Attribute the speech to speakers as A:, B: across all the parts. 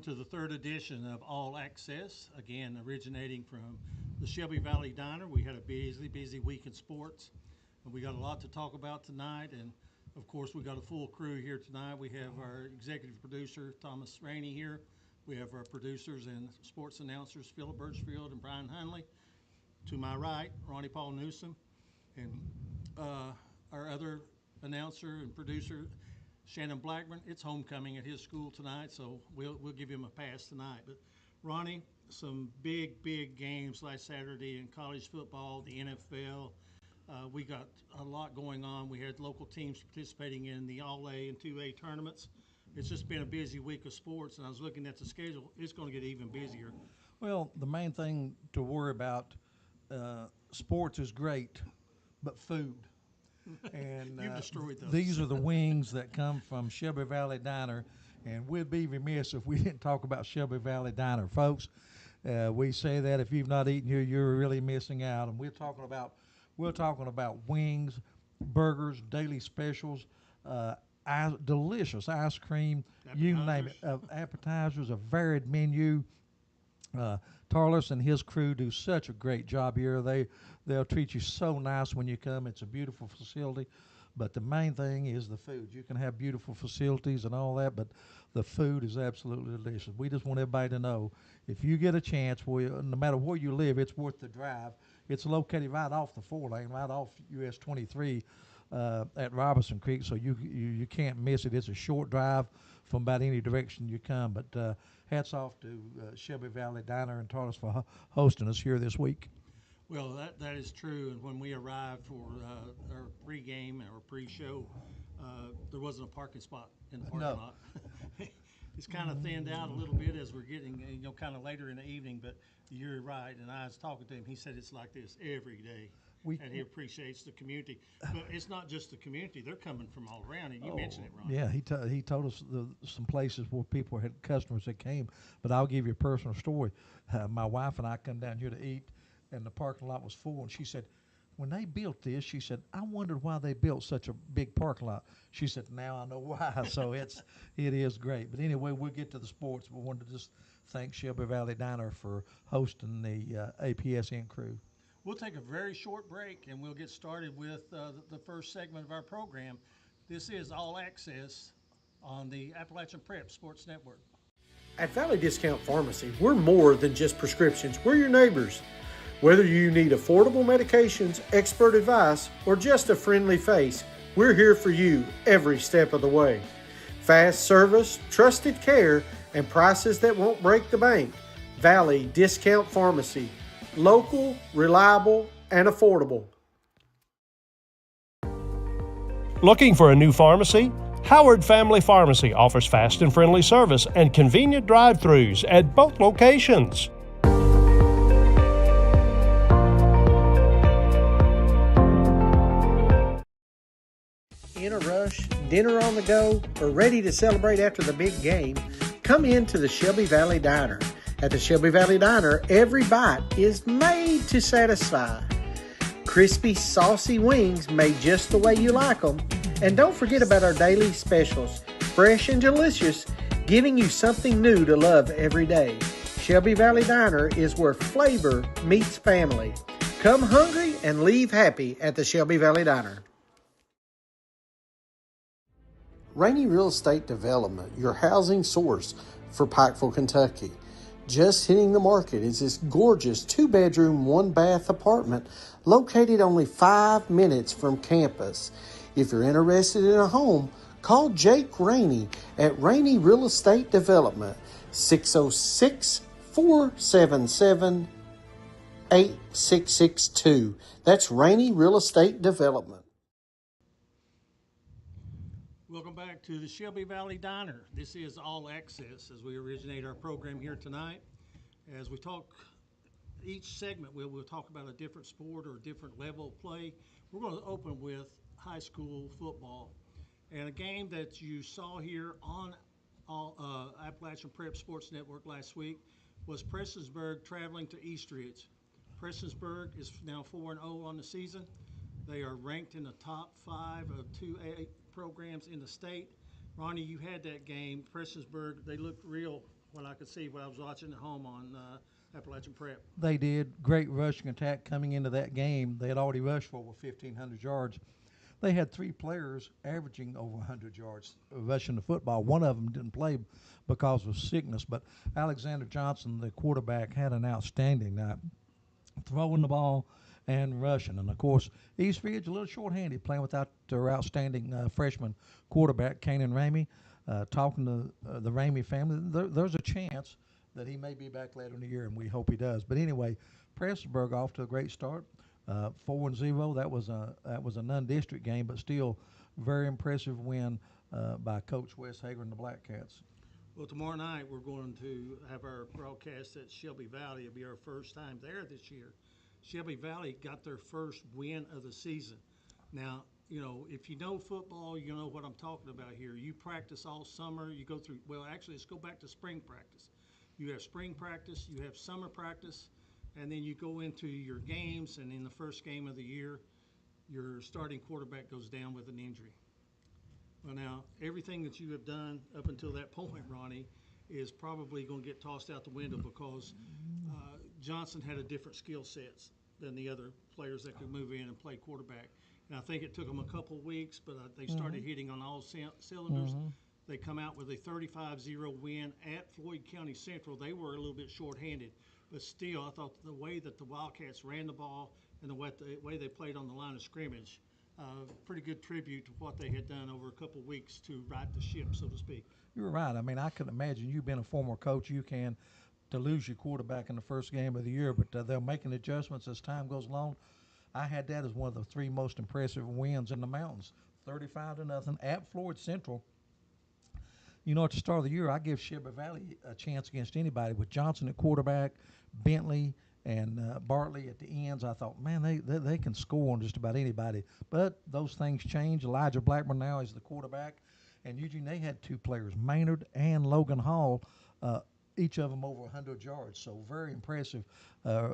A: to the third edition of All Access, again originating from the Shelby Valley Diner. We had a busy week in sports, and we got a lot to talk about tonight. And of course, we got a full crew here tonight. We have our executive producer, Thomas Rainey, here. We have our producers and sports announcers, Philip Birchfield and Brian Hunley. To my right, Ronnie Paul Newsom, and our other announcer and producer, Shannon Blackburn. It's homecoming at his school tonight, so we'll give him a pass tonight. But Ronnie, some big games last Saturday in college football, the NFL. We got a lot going on. We had local teams participating in the All-A and 2A tournaments. It's just been a busy week of sports, and I was looking at the schedule. It's going to get even busier.
B: Well, the main thing to worry about, sports is great, but food. And
A: You've destroyed those.
B: these are the wings that come from Shelby Valley Diner, and we'd be remiss if we didn't talk about Shelby Valley Diner, folks. We say that if you've not eaten here, you're really missing out. And we're talking about wings, burgers, daily specials, delicious ice cream, you name it. Appetizers, a varied menu. Tarlis and his crew do such a great job here. They'll treat you so nice when you come. It's a beautiful facility, but the main thing is the food. You can have beautiful facilities and all that, but the food is absolutely delicious. We just want everybody to know, if you get a chance, no matter where you live, it's worth the drive. It's located right off the 4-lane, right off US 23 at Robinson Creek, so you can't miss it. It's a short drive from about any direction you come, but hats off to Shelby Valley Diner and Tarlis for hosting us here this week.
A: Well, that is true. And when we arrived for our pregame or pre-show, there wasn't a parking spot in the parking lot. It's kind of thinned out a little bit as we're getting, kind of later in the evening. But you're right. And I was talking to him. He said it's like this every day. And he appreciates the community. But it's not just the community. They're coming from all around. And you mentioned it, Ron.
B: Yeah, he told us some places where people had customers that came. But I'll give you a personal story. My wife and I come down here to eat, and the parking lot was full. And she said, when they built this, she said, I wondered why they built such a big parking lot. She said, now I know why. So it is great. But anyway, we'll get to the sports. We wanted to just thank Shelby Valley Diner for hosting the APSN crew.
A: We'll take a very short break, and we'll get started with the first segment of our program. This is All Access on the Appalachian Prep Sports Network.
C: At Valley Discount Pharmacy, we're more than just prescriptions. We're your neighbors. Whether you need affordable medications, expert advice, or just a friendly face, we're here for you every step of the way. Fast service, trusted care, and prices that won't break the bank. Valley Discount Pharmacy. Local, reliable, and affordable.
D: Looking for a new pharmacy? Howard Family Pharmacy offers fast and friendly service and convenient drive-thrus at both locations.
C: In a rush, dinner on the go, or ready to celebrate after the big game? Come into the Shelby Valley Diner. At the Shelby Valley Diner, every bite is made to satisfy. Crispy, saucy wings made just the way you like them. And don't forget about our daily specials, fresh and delicious, giving you something new to love every day. Shelby Valley Diner is where flavor meets family. Come hungry and leave happy at the Shelby Valley Diner. Rainey Real Estate Development, your housing source for Pikeville, Kentucky. Just hitting the market is this gorgeous 2-bedroom, 1-bath apartment located only 5 minutes from campus. If you're interested in a home, call Jake Rainey at Rainey Real Estate Development, 606-477-8662. That's Rainey Real Estate Development.
A: Welcome back to the Shelby Valley Diner. This is All Access as we originate our program here tonight. As we talk each segment, we'll talk about a different sport or a different level of play. We're going to open with high school football. And a game that you saw here on Appalachian Prep Sports Network last week was Prestonsburg traveling to Eastridge. Prestonsburg is now 4-0 on the season. They are ranked in the top 5 of 2A programs in the state. Ronnie, you had that game. Prestonsburg, they looked real what I could see when I was watching at home on Appalachian Prep.
B: They did great rushing attack coming into that game. They had already rushed for over 1,500 yards. They had 3 players averaging over 100 yards rushing the football. One of them didn't play because of sickness, but Alexander Johnson, the quarterback, had an outstanding night throwing the ball and rushing. And, of course, Eastridge a little short-handed playing without their outstanding freshman quarterback, Kanan Ramey. Talking to the Ramey family, there's a chance that he may be back later in the year, and we hope he does. But anyway, Prestonsburg off to a great start, 4-0. That was a non-district game, but still very impressive win by Coach Wes Hager and the Black Cats.
A: Well, tomorrow night we're going to have our broadcast at Shelby Valley. It'll be our first time there this year. Shelby Valley got their first win of the season. Now, you know, if you know football, you know what I'm talking about here. You practice all summer. You go through, well, actually, let's go back to spring practice. You have spring practice, you have summer practice, and then you go into your games, and in the first game of the year, your starting quarterback goes down with an injury. Well, now, everything that you have done up until that point, Ronnie, is probably going to get tossed out the window because Johnson had a different skill sets than the other players that could move in and play quarterback. And I think it took them a couple of weeks, but they started hitting on all cylinders. They come out with a 35-0 win at Floyd County Central. They were a little bit shorthanded, but still, I thought the way that the Wildcats ran the ball and the way they played on the line of scrimmage, pretty good tribute to what they had done over a couple of weeks to right the ship, so to speak.
B: You're right. I mean, I can imagine you've been a former coach. You can to lose your quarterback in the first game of the year, but they're making adjustments as time goes along. I had that as one of the 3 most impressive wins in the mountains, 35-0 at Floyd Central. You know, at the start of the year, I give Shelby Valley a chance against anybody. With Johnson at quarterback, Bentley and Bartley at the ends, I thought, man, they can score on just about anybody. But those things change. Elijah Blackburn now is the quarterback. And Eugene, they had 2 players, Maynard and Logan Hall, each of them over 100 yards. So very impressive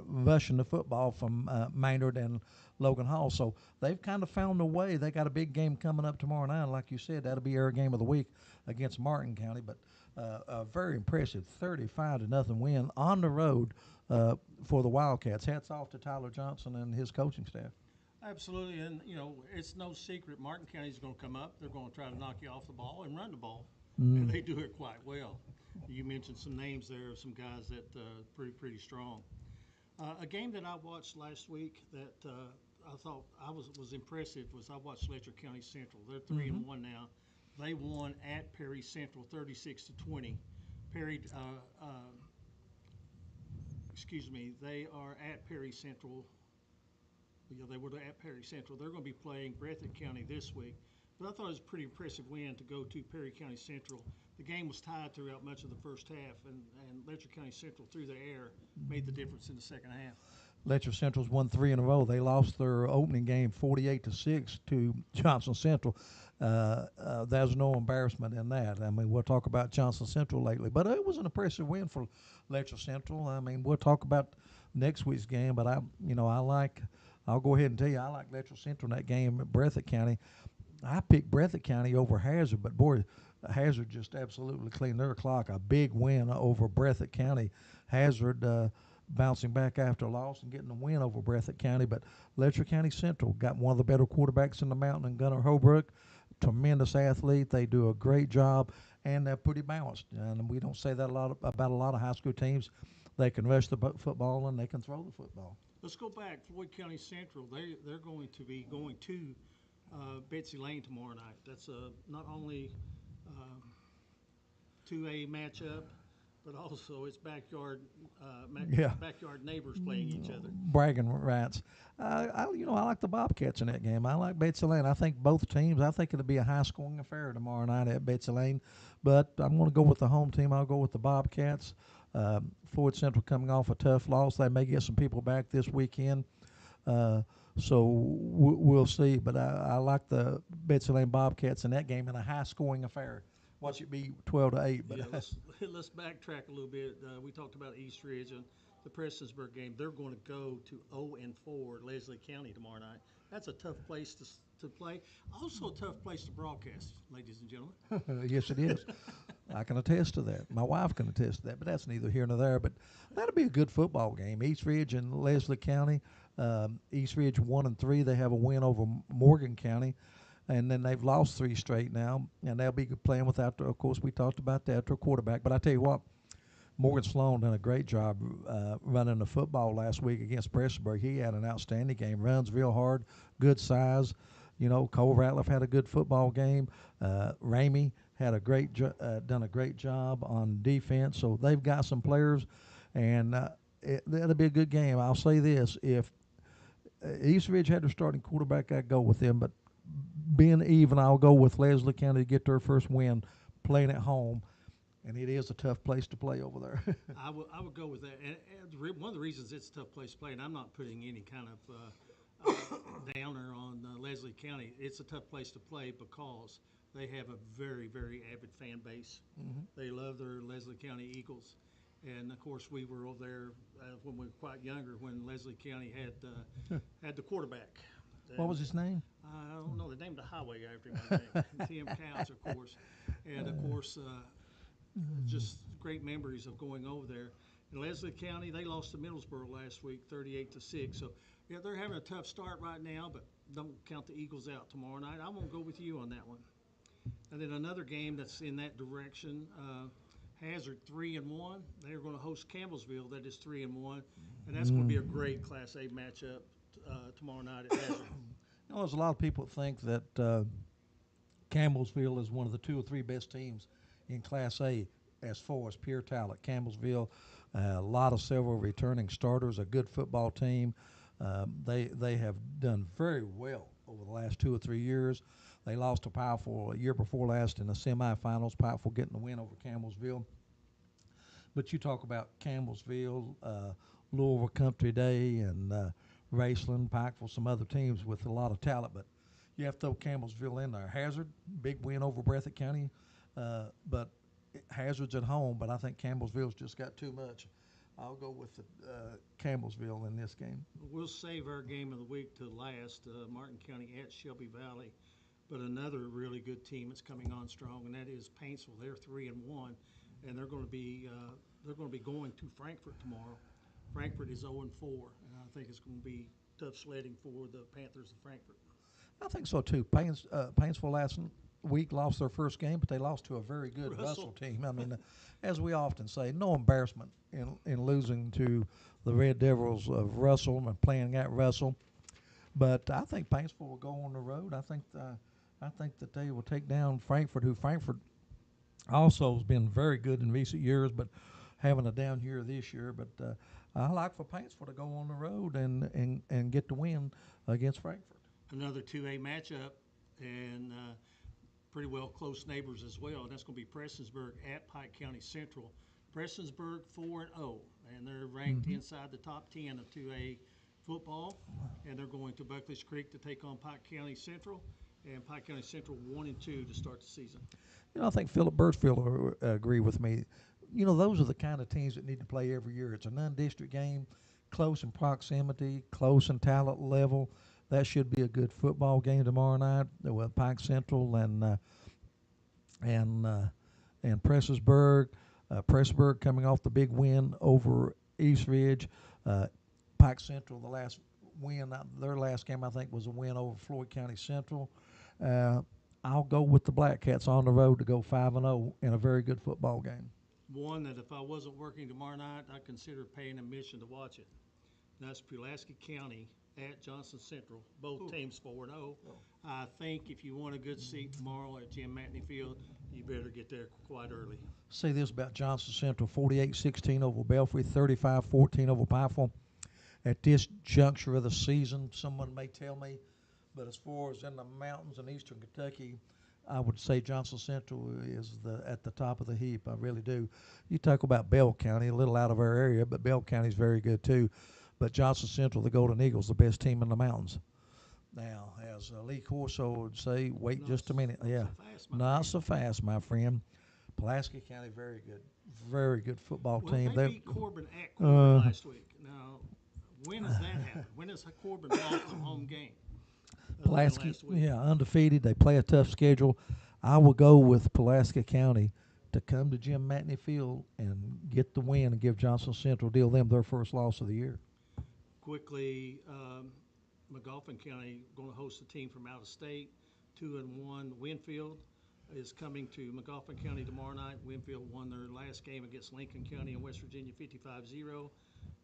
B: rushing the football from Maynard and Logan Hall. So they've kind of found a way. They got a big game coming up tomorrow night. Like you said, that'll be our game of the week against Martin County. But very impressive 35-0 win on the road for the Wildcats. Hats off to Tyler Johnson and his coaching staff.
A: Absolutely, and, you know, it's no secret Martin County's going to come up. They're going to try to knock you off the ball and run the ball, and they do it quite well. You mentioned some names there of some guys that pretty strong. A game that I watched last week that I thought was impressive was I watched Letcher County Central. They're 3-1 now. They won at Perry Central 36-20. Perry, they are at Perry Central. Yeah, they were at Perry Central. They're going to be playing Breathitt County this week. But I thought it was a pretty impressive win to go to Perry County Central. The game was tied throughout much of the first half, and Letcher County Central, through the air, made the difference in the second half.
B: Letcher Central's won 3 in a row. They lost their opening game 48-6 to Johnson Central. There's no embarrassment in that. I mean, we'll talk about Johnson Central lately, but it was an impressive win for Letcher Central. I mean, we'll talk about next week's game, but I'll go ahead and tell you, I like Letcher Central in that game at Breathitt County. I picked Breathitt County over Hazard, but boy, Hazard just absolutely cleaned their clock. A big win over Breathitt County. Hazard bouncing back after a loss and getting a win over Breathitt County. But Letcher County Central got one of the better quarterbacks in the mountain, and Gunnar Holbrook, tremendous athlete. They do a great job, and they're pretty balanced. And we don't say that about a lot of high school teams. They can rush the football and they can throw the football.
A: Let's go back. Floyd County Central, they're going to be going to Betsy Lane tomorrow night. That's not only 2A matchup, but also it's backyard neighbors playing each other.
B: Bragging rights. I like the Bobcats in that game. I like Betsy Lane. I think both teams. I think it'll be a high-scoring affair tomorrow night at Betsy Lane. But I'm going to go with the home team. I'll go with the Bobcats. Floyd Central coming off a tough loss. They may get some people back this weekend. So we'll see. But I like the Betsy Lane Bobcats in that game in a high-scoring affair. Watch it be 12-8. But
A: yeah, let's backtrack a little bit. We talked about Eastridge and the Prestonsburg game. They're going to go to 0-4 Leslie County tomorrow night. That's a tough place to play. Also a tough place to broadcast, ladies and gentlemen.
B: Yes, it is. I can attest to that. My wife can attest to that, but that's neither here nor there. But that'll be a good football game. East Ridge and Leslie County. East Ridge 1-3. They have a win over Morgan County, and then they've lost 3 straight now, and they'll be playing without. Of course, we talked about that, their quarterback. But I tell you what, Morgan Sloan done a great job running the football last week against Prestonsburg. He had an outstanding game. Runs real hard, good size. You know, Cole Ratliff had a good football game. Ramey had a done a great job on defense. So they've got some players, and that'll be a good game. I'll say this: if East Ridge had their starting quarterback, I'd go with them. But being even, I'll go with Leslie County to get their first win playing at home. And it is a tough place to play over there.
A: I would go with that. And one of the reasons it's a tough place to play, and I'm not putting any kind of downer on Leslie County. It's a tough place to play because they have a very, very avid fan base. Mm-hmm. They love their Leslie County Eagles. And, of course, we were over there when we were quite younger when Leslie County had the quarterback.
B: What was his name?
A: I don't know. They named the highway after him, I think. Tim Counts, of course. And, of course, just great memories of going over there. In Leslie County, they lost to Middlesboro last week, 38-6. So, yeah, they're having a tough start right now, but don't count the Eagles out tomorrow night. I'm going to go with you on that one. And then another game that's in that direction, Hazard 3-1. They're going to host Campbellsville, that is 3-1, and that's going to be a great Class A matchup tomorrow night at Hazard.
B: You know, there's a lot of people that think that Campbellsville is one of the 2 or 3 best teams in Class A as far as pure talent. Campbellsville, a lot of several returning starters, a good football team. They have done very well over the last 2 or 3 years. They lost to Powerful a year before last in the semifinals, Powerful getting the win over Campbellsville. But you talk about Campbellsville, Louisville Country Day, and Raceland, Pikeville, some other teams with a lot of talent. But you have to throw Campbellsville in there. Hazard, big win over Breathitt County. But Hazard's at home, but I think Campbellsville's just got too much. I'll go with the, Campbellsville in this game.
A: We'll save our game of the week to last, Martin County at Shelby Valley. But another really good team that's coming on strong, and that is Paintsville. They're 3-1, and they're going to be going to Frankfort tomorrow. Frankfort is 0-4, and I think it's going to be tough sledding for the Panthers of Frankfort.
B: I think so too. Paintsville last week lost their first game, but they lost to a very good Russell team. I mean, as we often say, no embarrassment in losing to the Red Devils of Russell and playing at Russell. But I think Paintsville will go on the road. I think that they will take down Frankfort, who Frankfort also has been very good in recent years, but having a down year this year. But I like for Paintsville to go on the road and get the win against Frankfort.
A: Another 2A matchup, and pretty well close neighbors as well. And that's going to be Prestonsburg at Pike County Central. Prestonsburg 4-0, and they're ranked inside the top 10 of 2A football. And they're going to Buckley's Creek to take on Pike County Central. And Pike County Central 1-2 to start the season.
B: You know, I think Philip Birchfield will agree with me. You know, those are the kind of teams that need to play every year. It's a non-district game, close in proximity, close in talent level. That should be a good football game tomorrow night with Pike Central and Prestonsburg. Prestonsburg coming off the big win over East Ridge. Pike Central, the last win, their last game I think was a win over Floyd County Central. I'll go with the Black Cats on the road to go 5-0 in a very good football game.
A: One that if I wasn't working tomorrow night, I'd consider paying admission to watch it. And that's Pulaski County at Johnson Central, both teams 4-0. I think if you want a good seat tomorrow at Jim Matney Field, you better get there quite early.
B: Say this about Johnson Central, 48-16 over Belfry, 35-14 over Pikeville. At this juncture of the season, someone may tell me, but as far as in the mountains in eastern Kentucky, I would say Johnson Central is at the top of the heap. I really do. You talk about Bell County, a little out of our area, but Bell County is very good too. But Johnson Central, the Golden Eagles, the best team in the mountains. Now, as Lee Corso would say, wait just a minute. Not so fast, my friend. Pulaski County, very good football team.
A: They beat Corbin at Corbin last week. Now, when has that happened? When has Corbin lost a home game?
B: Pulaski,
A: last week.
B: yeah, undefeated. They play a tough schedule. I will go with Pulaski County to come to Jim Matney Field and get the win and give Johnson Central, deal them their first loss of the year.
A: Quickly, McGoffin County going to host a team from out of state, 2-1. Winfield is coming to McGoffin County tomorrow night. Winfield won their last game against Lincoln County in West Virginia 55-0.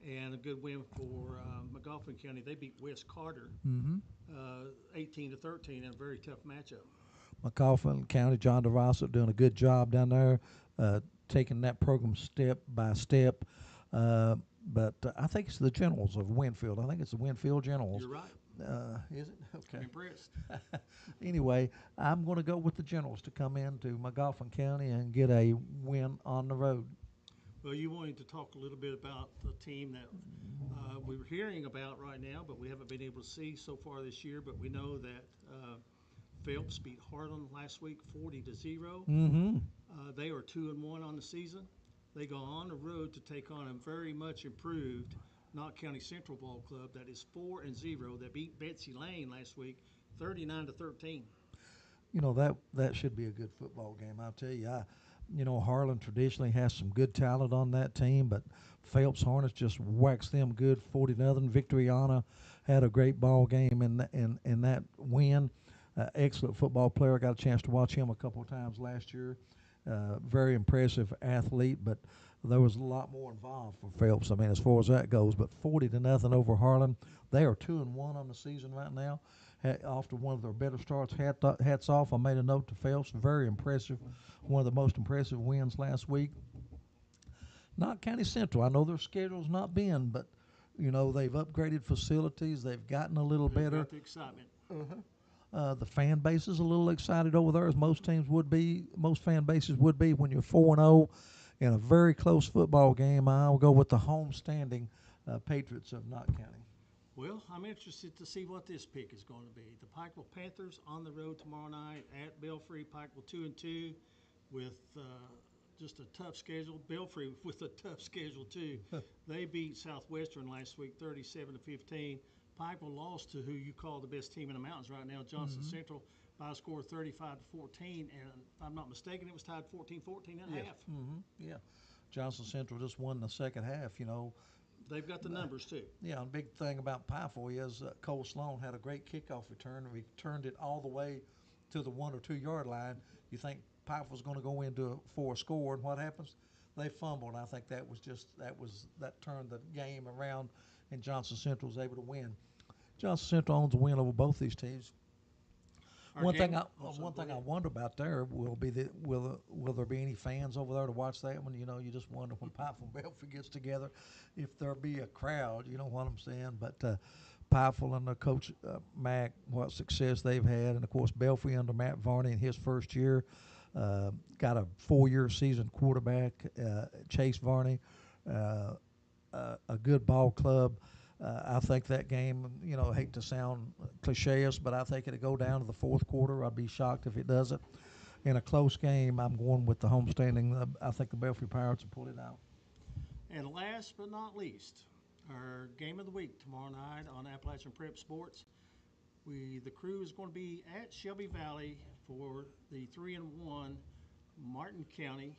A: And a good win for McGoffin County. They beat West Carter 18-13 in a very tough matchup.
B: McCaughlin County, John DeRossa doing a good job down there, taking that program step by step. But I think it's the Generals of Winfield. I think it's the Winfield Generals.
A: You're right.
B: Is it?
A: I'm
B: Okay.
A: impressed.
B: Anyway, I'm going to go with the Generals to come into McGoffin County and get a win on the road.
A: Well, you wanted to talk a little bit about the team that we were hearing about right now, but we haven't been able to see so far this year. But we know that Phelps beat Harlan last week 40-0.
B: Mm-hmm.
A: They are 2-1 on the season. They go on the road to take on a very much improved Knott County Central Ball Club that is 4-0. That beat Betsy Lane last week 39-13.
B: You know, that should be a good football game. I'll tell you, Harlan traditionally has some good talent on that team, but Phelps Hornets just waxed them good 40-0. Victoriana had a great ball game in that win. Excellent football player. I got a chance to watch him a couple of times last year. Very impressive athlete, but there was a lot more involved for Phelps. I mean, as far as that goes, but 40-0 over Harlan. They are 2-1 on the season right now. Off to one of their better starts. Hats off. I made a note to Phelps. Very impressive. One of the most impressive wins last week. Knott County Central. I know their schedule's not been, but they've upgraded facilities. They've gotten a little better.
A: Got the excitement.
B: The fan base is a little excited over there, as most teams would be. Most fan bases would be when you're 4-0 in a very close football game. I'll go with the home-standing Patriots of Knott County.
A: Well, I'm interested to see what this pick is going to be. The Pikeville Panthers on the road tomorrow night at Belfry. Pikeville 2-2 with just a tough schedule. Belfry with a tough schedule too. They beat Southwestern last week 37-15. Pikeville lost to who you call the best team in the mountains right now, Johnson Central, by a score of 35-14. And if I'm not mistaken, it was tied 14-14 and a half.
B: Mm-hmm. Yeah. Johnson Central just won the second half,
A: They've got the numbers too.
B: Yeah, the big thing about Pikeville is Cole Sloan had a great kickoff return. He turned it all the way to the 1 or 2 yard line. You think Pikeville's going to go into for a score, and what happens? They fumble, and I think that turned the game around, and Johnson Central was able to win. Johnson Central owns a win over both these teams. One thing I wonder about there will there be any fans over there to watch that one? You just wonder when Pikeville and Belfry gets together if there'll be a crowd. You know what I'm saying? But Pikeville under Coach Mack, what success they've had, and of course Belfry under Matt Varney in his first year, got a 4-year season quarterback, Chase Varney, a good ball club. I think that game, I hate to sound cliché-ish, but I think it'll go down to the fourth quarter. I'd be shocked if it doesn't. In a close game, I'm going with the homestanding. I think the Belfry Pirates will pull it out.
A: And last but not least, our game of the week tomorrow night on Appalachian Prep Sports. The crew is going to be at Shelby Valley for the 3-1 Martin County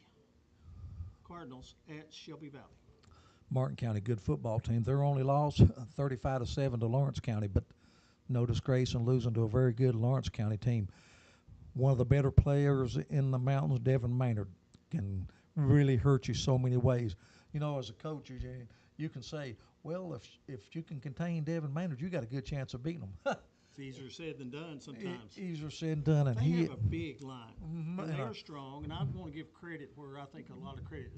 A: Cardinals at Shelby Valley.
B: Martin County, good football team. Their only loss, 35-7 to Lawrence County, but no disgrace in losing to a very good Lawrence County team. One of the better players in the mountains, Devin Maynard, can really hurt you so many ways. As a coach, Eugene, you can say, well, if you can contain Devin Maynard, you got a good chance of beating him.
A: It's easier said than done sometimes.
B: Easier said than done. And
A: they have a big line, and they're
B: and
A: strong, and I'm going to give credit where I think a lot of credit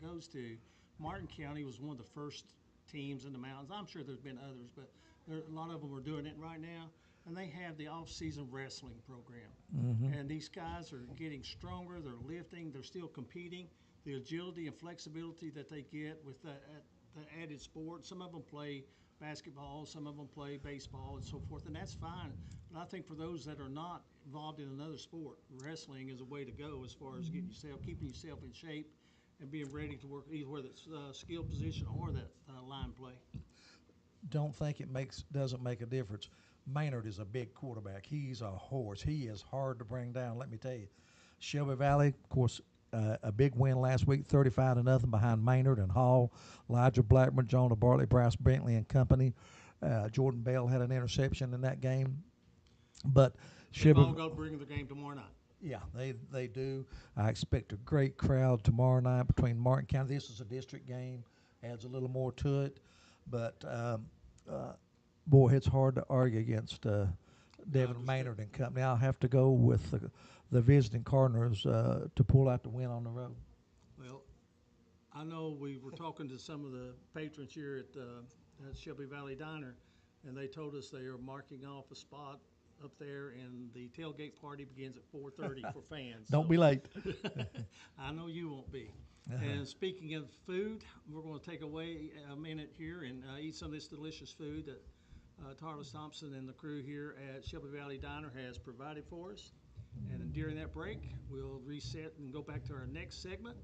A: goes to. Martin County was one of the first teams in the mountains. I'm sure there's been others, but a lot of them are doing it right now. And they have the off-season wrestling program.
B: Mm-hmm.
A: And these guys are getting stronger. They're lifting. They're still competing. The agility and flexibility that they get with the added sport. Some of them play basketball. Some of them play baseball and so forth. And that's fine. But I think for those that are not involved in another sport, wrestling is a way to go as far as keeping yourself in shape and being ready to work either whether it's skill position or that line play.
B: don't think doesn't make a difference. Maynard is a big quarterback. He's a horse. He is hard to bring down, let me tell you. Shelby Valley, of course, a big win last week, 35-0 behind Maynard and Hall. Elijah Blackburn, Jonah Bartley, Bryce Bentley and company. Jordan Bell had an interception in that game. But
A: They've
B: Shelby,
A: all got to bring the game tomorrow night.
B: yeah, they do. I expect a great crowd tomorrow night between Martin County. This is a district game, adds a little more to it. But, boy, it's hard to argue against Devin Maynard and company. I'll have to go with the visiting Cardinals to pull out the win on the road.
A: Well, I know we were talking to some of the patrons here at Shelby Valley Diner, and they told us they are marking off a spot up there, and the tailgate party begins at 4:30 for fans.
B: Don't be late.
A: I know you won't be. And speaking of food, we're going to take away a minute here and eat some of this delicious food that Tarlis Thompson and the crew here at Shelby Valley Diner has provided for us. And during that break, we'll reset and go back to our next segment.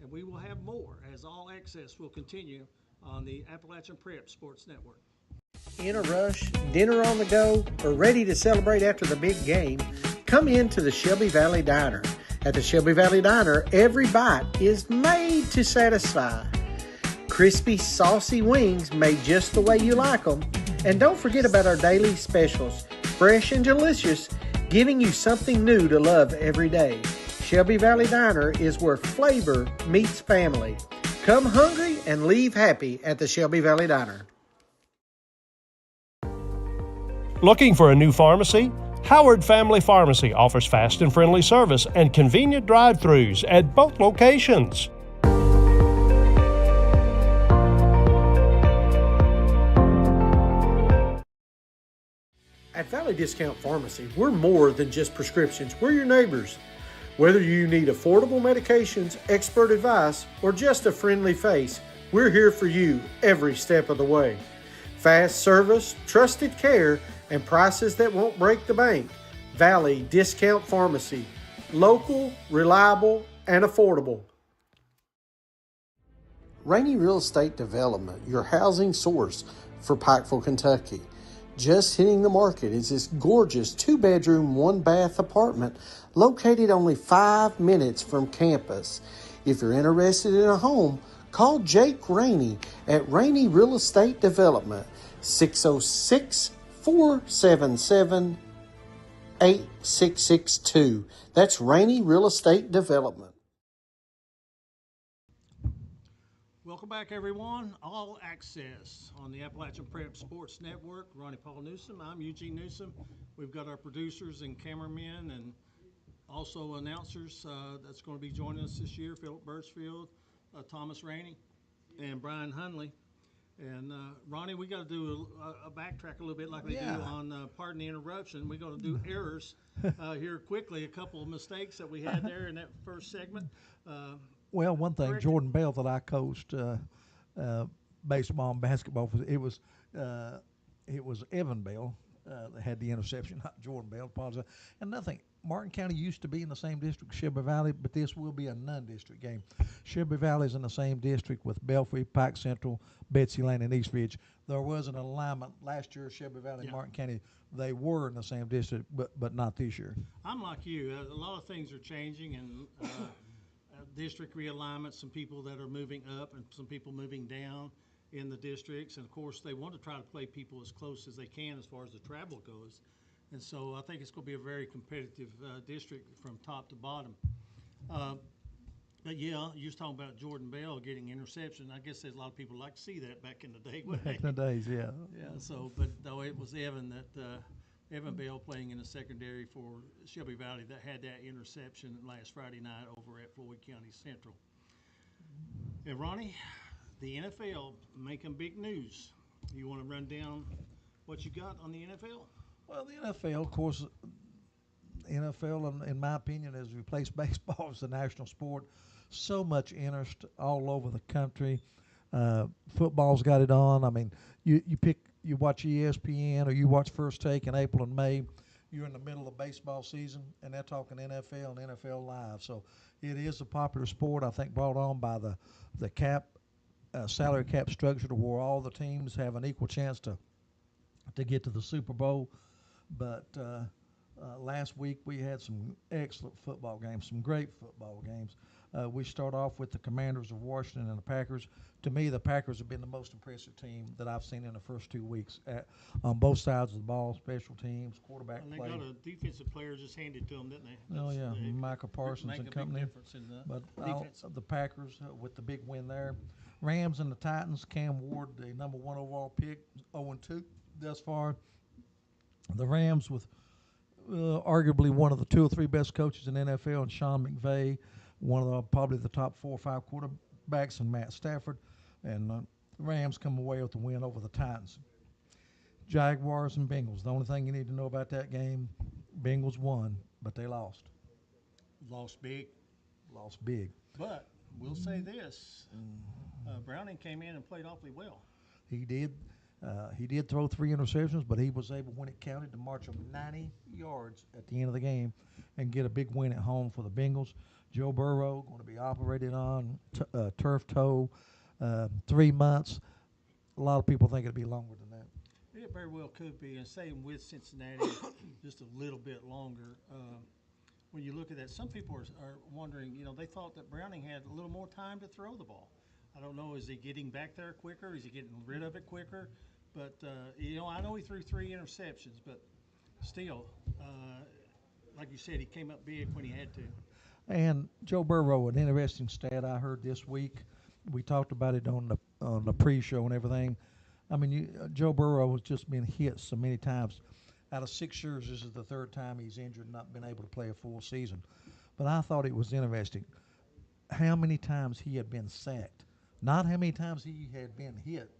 A: And we will have more as All Access will continue on the Appalachian Prep Sports Network.
C: In a rush, dinner on the go, or ready to celebrate after the big game, come into the Shelby Valley Diner. At the Shelby Valley Diner, every bite is made to satisfy. Crispy, saucy wings made just the way you like them. And don't forget about our daily specials, fresh and delicious, giving you something new to love every day. Shelby Valley Diner is where flavor meets family. Come hungry and leave happy at the Shelby Valley Diner.
D: Looking for a new pharmacy? Howard Family Pharmacy offers fast and friendly service and convenient drive-thrus at both locations.
C: At Valley Discount Pharmacy, we're more than just prescriptions. We're your neighbors. Whether you need affordable medications, expert advice, or just a friendly face, we're here for you every step of the way. Fast service, trusted care, and prices that won't break the bank. Valley Discount Pharmacy. Local, reliable, and affordable. Rainey Real Estate Development, your housing source for Pikeville, Kentucky. Just hitting the market is this gorgeous 2-bedroom, 1-bath apartment located only 5 minutes from campus. If you're interested in a home, call Jake Rainey at Rainey Real Estate Development, 606-477-8662. That's Rainey Real Estate Development.
A: Welcome back, everyone. All Access on the Appalachian Prep Sports Network. Ronnie Paul Newsom. I'm Eugene Newsom. We've got our producers and cameramen and also announcers that's going to be joining us this year, Philip Birchfield, Thomas Rainey, and Brian Hunley. And Ronnie, we got to do a backtrack a little bit like they do on Pardon the Interruption. We're going to do errors here quickly, a couple of mistakes that we had there in that first segment.
B: Well, one thing,
A: Correct.
B: Jordan Bell that I coached baseball and basketball, it was Evan Bell that had the interception, not Jordan Bell. Apologize. And nothing. Martin County used to be in the same district as Shelby Valley, but this will be a non-district game. Shelby Valley is in the same district with Belfry, Pike Central, Betsy Lane, and East Ridge. There was an alignment last year, Shelby Valley and Martin County. They were in the same district, but not this year.
A: I'm like you. A lot of things are changing, and district realignment, some people that are moving up and some people moving down in the districts. And, of course, they want to try to play people as close as they can as far as the travel goes. And so I think it's going to be a very competitive district from top to bottom. But, yeah, you was talking about Jordan Bell getting interception. I guess there's a lot of people like to see that back in the day.
B: Back in the days, yeah.
A: Yeah, so, but though it was Evan Evan Bell playing in the secondary for Shelby Valley that had that interception last Friday night over at Floyd County Central. And Ronnie, the NFL making big news. You want to run down what you got on the NFL?
B: Well, the NFL, of course, NFL, in my opinion, has replaced baseball as the national sport. So much interest all over the country. Football's got it on. I mean, you watch ESPN or you watch First Take in April and May. You're in the middle of baseball season, and they're talking NFL and NFL Live. So it is a popular sport, I think, brought on by the cap salary cap structure to where all the teams have an equal chance to get to the Super Bowl. But last week we had some excellent football games, some great football games. We start off with the Commanders of Washington and the Packers. To me, the Packers have been the most impressive team that I've seen in the first 2 weeks on both sides of the ball, special teams, quarterback
A: And they
B: play.
A: got a defensive player just handed to them, didn't they?
B: Oh, yeah,
A: They
B: Michael Parsons
A: make
B: and
A: a
B: company.
A: big difference in the
B: But
A: defense.
B: the Packers with the big win there. Rams and the Titans. Cam Ward, the number 1 overall pick, 0-2 thus far. The Rams with arguably one of the 2 or 3 best coaches in the NFL, and Sean McVay, one of probably the top 4 or 5 quarterbacks, and Matt Stafford. And the Rams come away with the win over the Titans. Jaguars and Bengals. The only thing you need to know about that game, Bengals won, but they lost.
A: Lost big.
B: Lost big.
A: But we'll say this: Browning came in and played awfully well.
B: He did. He did throw 3 interceptions, but he was able, when it counted, to march them 90 yards at the end of the game and get a big win at home for the Bengals. Joe Burrow going to be operated on turf toe, 3 months. A lot of people think it'll be longer than that.
A: It very well could be, and same with Cincinnati, just a little bit longer. When you look at that, some people are wondering, they thought that Browning had a little more time to throw the ball. I don't know, is he getting back there quicker? Is he getting rid of it quicker? But, I know he threw 3 interceptions, but still, like you said, he came up big when he had to.
B: And Joe Burrow, an interesting stat I heard this week. We talked about it on the pre-show and everything. I mean, Joe Burrow has just been hit so many times. Out of 6 years, this is the 3rd time he's injured and not been able to play a full season. But I thought it was interesting how many times he had been sacked. Not how many times he had been hit,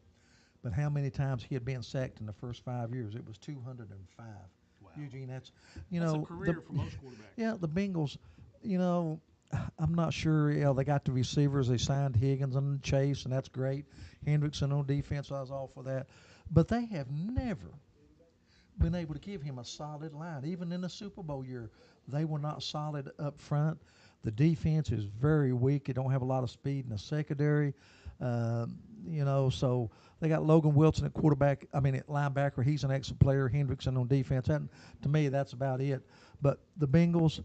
B: but how many times he had been sacked in the first 5 years. It was 205.
A: Wow.
B: Eugene, that's
A: a career for most quarterbacks.
B: Yeah, the Bengals, I'm not sure. They got the receivers. They signed Higgins and Chase, and that's great. Hendrickson on defense, I was all for that. But they have never been able to give him a solid line. Even in the Super Bowl year, they were not solid up front. The defense is very weak. They don't have a lot of speed in the secondary. So they got Logan Wilson at linebacker. He's an excellent player. Hendrickson on defense. And to me, that's about it. But the Bengals,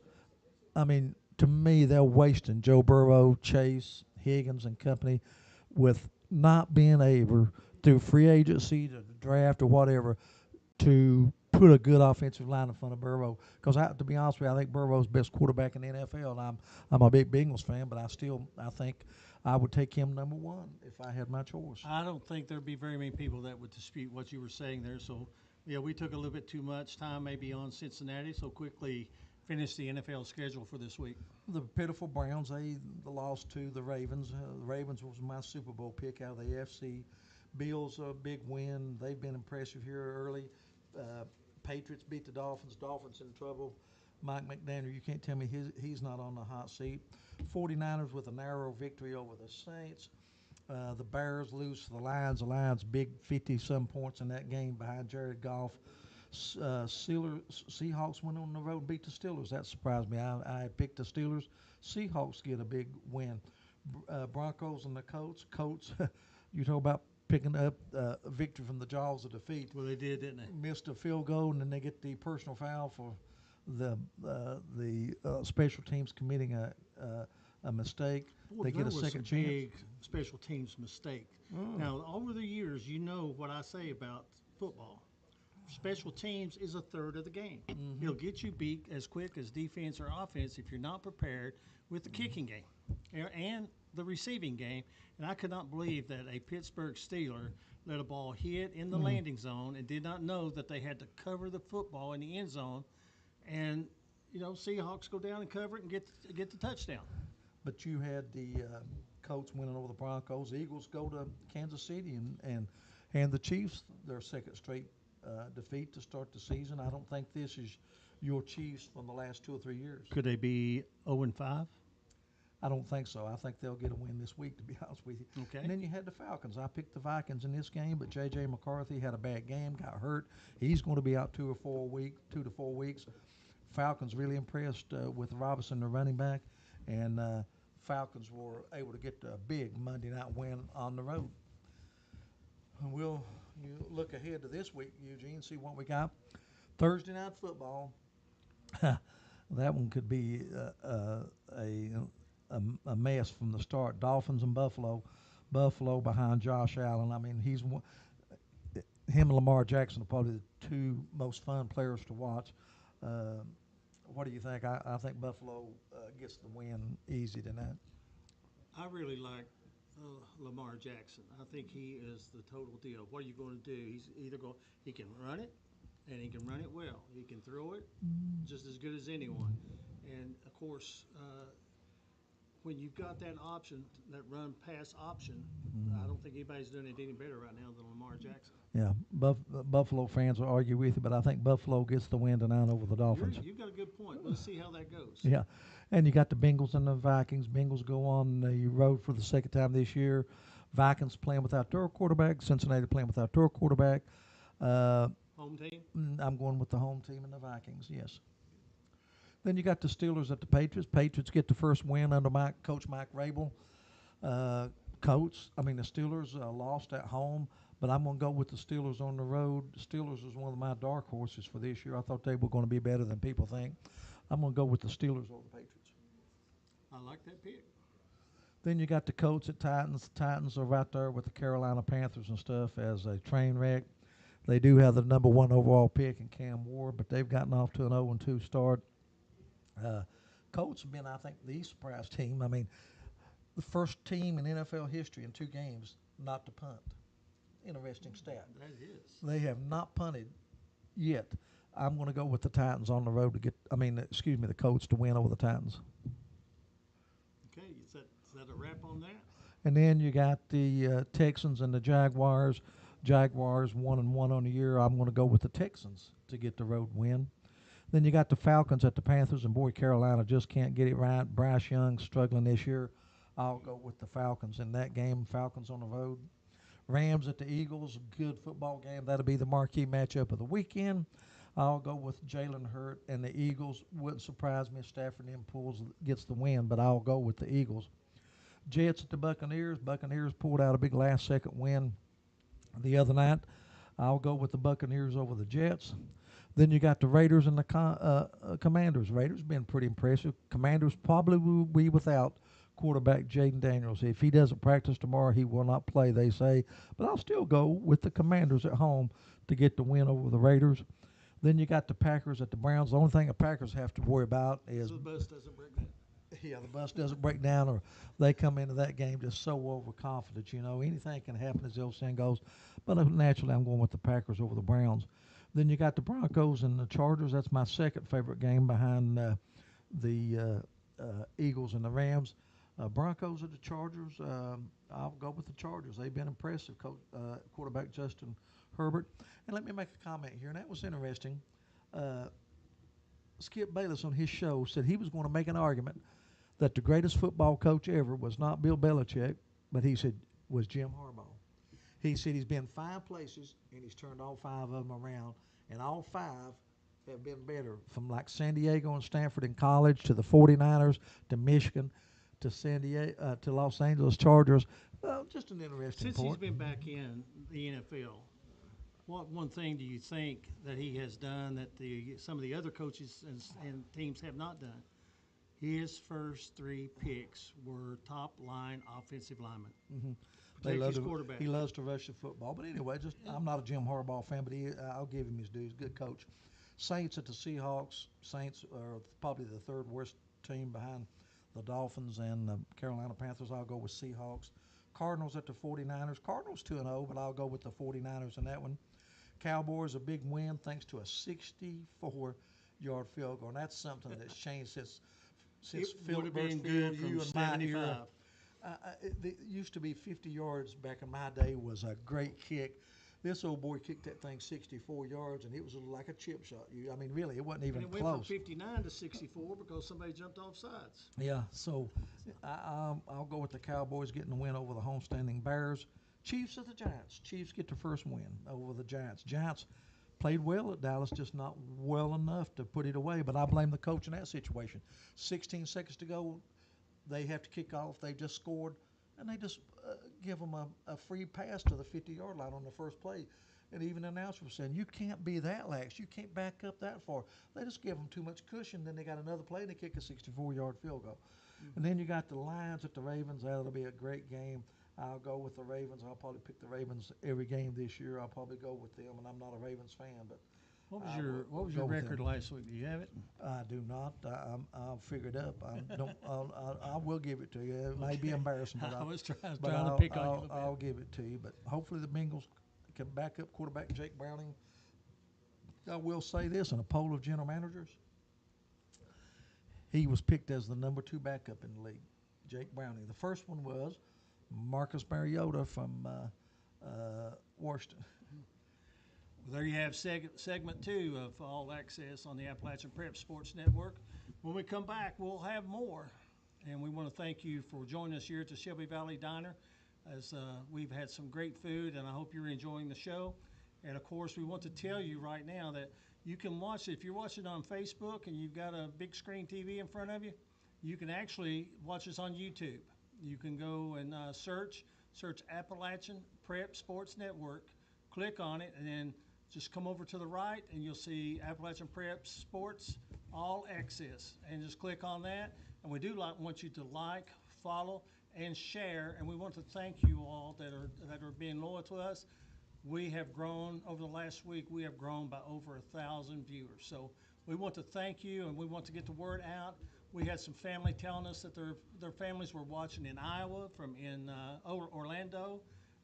B: to me, they're wasting Joe Burrow, Chase, Higgins, and company with not being able, through free agency, to the draft or whatever, to put a good offensive line in front of Burrow. Because to be honest with you, I think Burrow's the best quarterback in the NFL. And I'm a big Bengals fan, but I think I would take him number 1 if I had my choice.
A: I don't think there'd be very many people that would dispute what you were saying there. So, we took a little bit too much time maybe on Cincinnati, so quickly finish the NFL schedule for this week.
B: The pitiful Browns, they lost to the Ravens. The Ravens was my Super Bowl pick out of the AFC. Bills, a big win. They've been impressive here early. Patriots beat the Dolphins. Dolphins in trouble. Mike McDaniel, you can't tell me he's not on the hot seat. 49ers with a narrow victory over the Saints. The Bears lose to the Lions. The Lions big 50-some points in that game behind Jared Goff. Seahawks went on the road and beat the Steelers. That surprised me. I picked the Steelers. Seahawks get a big win. Broncos and the Colts. Colts, you talk about picking up a victory from the jaws of defeat.
A: Well, they did, didn't they?
B: Missed a field goal, and then they get the personal foul for the special teams committing a mistake.
A: Boy,
B: They get a
A: was
B: second
A: some
B: chance.
A: big special teams mistake. Now, over the years, you know what I say about football. Special teams is a third of the game. It'll get you beat as quick as defense or offense if you're not prepared with the kicking game and the receiving game. And I could not believe that a Pittsburgh Steeler let a ball hit in the landing zone and did not know that they had to cover the football in the end zone. And, Seahawks go down and cover it and get the touchdown.
B: But you had the Colts winning over the Broncos. The Eagles go to Kansas City and hand the Chiefs their second straight defeat to start the season. I don't think this is your Chiefs from the last 2 or 3 years.
A: Could they be 0-5?
B: I don't think so. I think they'll get a win this week, to be honest with you.
A: Okay.
B: And then you had the Falcons. I picked the Vikings in this game, but J.J. McCarthy had a bad game, got hurt. He's going to be out 2 to 4 weeks. Falcons really impressed with Robinson, the running back, and Falcons were able to get a big Monday night win on the road. And you look ahead to this week, Eugene, see what we got. Thursday night football. That one could be a mess from the start. Dolphins and Buffalo. Buffalo behind Josh Allen. I mean, him and Lamar Jackson are probably the two most fun players to watch. What do you think? I think Buffalo gets the win easy tonight.
A: I really like Lamar Jackson. I think he is the total deal. What are you going to do? He's either he can run it, and he can run it well. He can throw it just as good as anyone. And of course, when you've got that option, that run pass option, I don't think anybody's doing it any better right now than Lamar Jackson.
B: Yeah, Buffalo fans will argue with you, but I think Buffalo gets the win tonight over the Dolphins.
A: You've got a good point. Let's see how that goes.
B: Yeah, and you got the Bengals and the Vikings. Bengals go on the road for the second time this year. Vikings playing without their quarterback. Cincinnati playing without their quarterback.
A: Home team?
B: I'm going with the home team and the Vikings, yes. Then you got the Steelers at the Patriots. Patriots get the first win under Coach Mike Rabel. The Steelers lost at home, but I'm going to go with the Steelers on the road. The Steelers is one of my dark horses for this year. I thought they were going to be better than people think. I'm going to go with the Steelers over the Patriots.
A: I like that pick.
B: Then you got the Colts at Titans. The Titans are right there with the Carolina Panthers and stuff as a train wreck. They do have the number 1 overall pick in Cam Ward, but they've gotten off to an 0-2 start. Colts have been, I think, the surprise team. I mean, the first team in NFL history in 2 games not to punt. Interesting stat.
A: That is.
B: They have not punted yet. I'm going to go with the Titans on the road the Colts to win over the Titans.
A: Okay, is that a wrap on that?
B: And then you got the Texans and the Jaguars. Jaguars 1-1 on the year. I'm going to go with the Texans to get the road win. Then you got the Falcons at the Panthers, and boy, Carolina just can't get it right. Bryce Young struggling this year. I'll go with the Falcons in that game. Falcons on the road. Rams at the Eagles, good football game. That'll be the marquee matchup of the weekend. I'll go with Jalen Hurt and the Eagles. Wouldn't surprise me if Stafford and gets the win, but I'll go with the Eagles. Jets at the Buccaneers. Buccaneers pulled out a big last-second win the other night. I'll go with the Buccaneers over the Jets. Then you got the Raiders and the Commanders. Raiders been pretty impressive. Commanders probably will be without quarterback Jaden Daniels. If he doesn't practice tomorrow, he will not play, they say. But I'll still go with the Commanders at home to get the win over the Raiders. Then you got the Packers at the Browns. The only thing the Packers have to worry about is
A: so the bus doesn't break down.
B: Yeah, the bus doesn't break down, or they come into that game just so overconfident. Anything can happen, as the old saying goes. But naturally, I'm going with the Packers over the Browns. Then you got the Broncos and the Chargers. That's my second favorite game behind the Eagles and the Rams. Broncos or the Chargers, I'll go with the Chargers. They've been impressive. Quarterback Justin Herbert. And let me make a comment here, and that was interesting. Skip Bayless on his show said he was going to make an argument that the greatest football coach ever was not Bill Belichick, but he said was Jim Harbaugh. He said he's been 5 places, and he's turned all 5 of them around, and all 5 have been better, from like San Diego and Stanford in college to the 49ers to Michigan to San Diego to Los Angeles Chargers. Just an interesting
A: Since
B: point.
A: he's been back in the NFL, what one thing do you think that he has done that some of the other coaches and teams have not done? His first 3 picks were top-line offensive linemen.
B: Mm-hmm.
A: Protect his quarterback.
B: He loves to rush the football. But anyway, I'm not a Jim Harbaugh fan, but I'll give him his due. He's a good coach. Saints at the Seahawks. Saints are probably the 3rd worst team behind the Dolphins and the Carolina Panthers. I'll go with Seahawks. Cardinals at the 49ers. Cardinals 2-0, but I'll go with the 49ers in that one. Cowboys, a big win thanks to a 64-yard field goal. And that's something that's changed since Philip Field, you and my era. It used to be 50 yards back in my day was a great kick. This old boy kicked that thing 64 yards, and it was like a chip shot. Really, it wasn't even
A: and it
B: close.
A: went from 59 to 64 because somebody jumped off sides.
B: Yeah, so I'll go with the Cowboys getting the win over the homestanding Bears. Chiefs at the Giants. Chiefs get the first win over the Giants. Giants played well at Dallas, just not well enough to put it away, but I blame the coach in that situation. 16 seconds to go, they have to kick off. They just scored, and they just give them a free pass to the 50-yard line on the first play. And even the announcer was saying, you can't be that lax. You can't back up that far. They just give them too much cushion. Then they got another play, and they kick a 64-yard field goal. And then you got the Lions at the Ravens. That'll be a great game. I'll go with the Ravens. I'll probably pick the Ravens every game this year. I'll probably go with them, and I'm not a Ravens fan, but
A: What was
B: I
A: your
B: will
A: What was
B: go
A: your
B: with
A: record
B: them.
A: last week? Do you have it?
B: I do not. I'll figure it up. I don't. I will give it to you. It may be embarrassing, but
A: I was trying
B: but
A: to
B: I'll,
A: pick on you a
B: I'll,
A: little bit.
B: I'll give it to you. But hopefully the Bengals can back up quarterback Jake Browning. I will say this: in a poll of general managers, he was picked as the number 2 backup in the league. Jake Browning. The first one was Marcus Mariota from Washington.
A: Well, there you have segment 2 of All Access on the Appalachian Prep Sports Network. When we come back, we'll have more. And we want to thank you for joining us here at the Shelby Valley Diner, as we've had some great food, and I hope you're enjoying the show. And of course, we want to tell you right now that you can watch it. If you're watching on Facebook and you've got a big screen TV in front of you, you can actually watch us on YouTube. You can go and search Appalachian Prep Sports Network, click on it, and then just come over to the right, and you'll see Appalachian Prep Sports All Access, and just click on that. And we do want you to like, follow, and share. And we want to thank you all that are being loyal to us. We have grown over the last week. We have grown by over 1,000 viewers. So we want to thank you, and we want to get the word out. We had some family telling us that their families were watching in Iowa, in Orlando,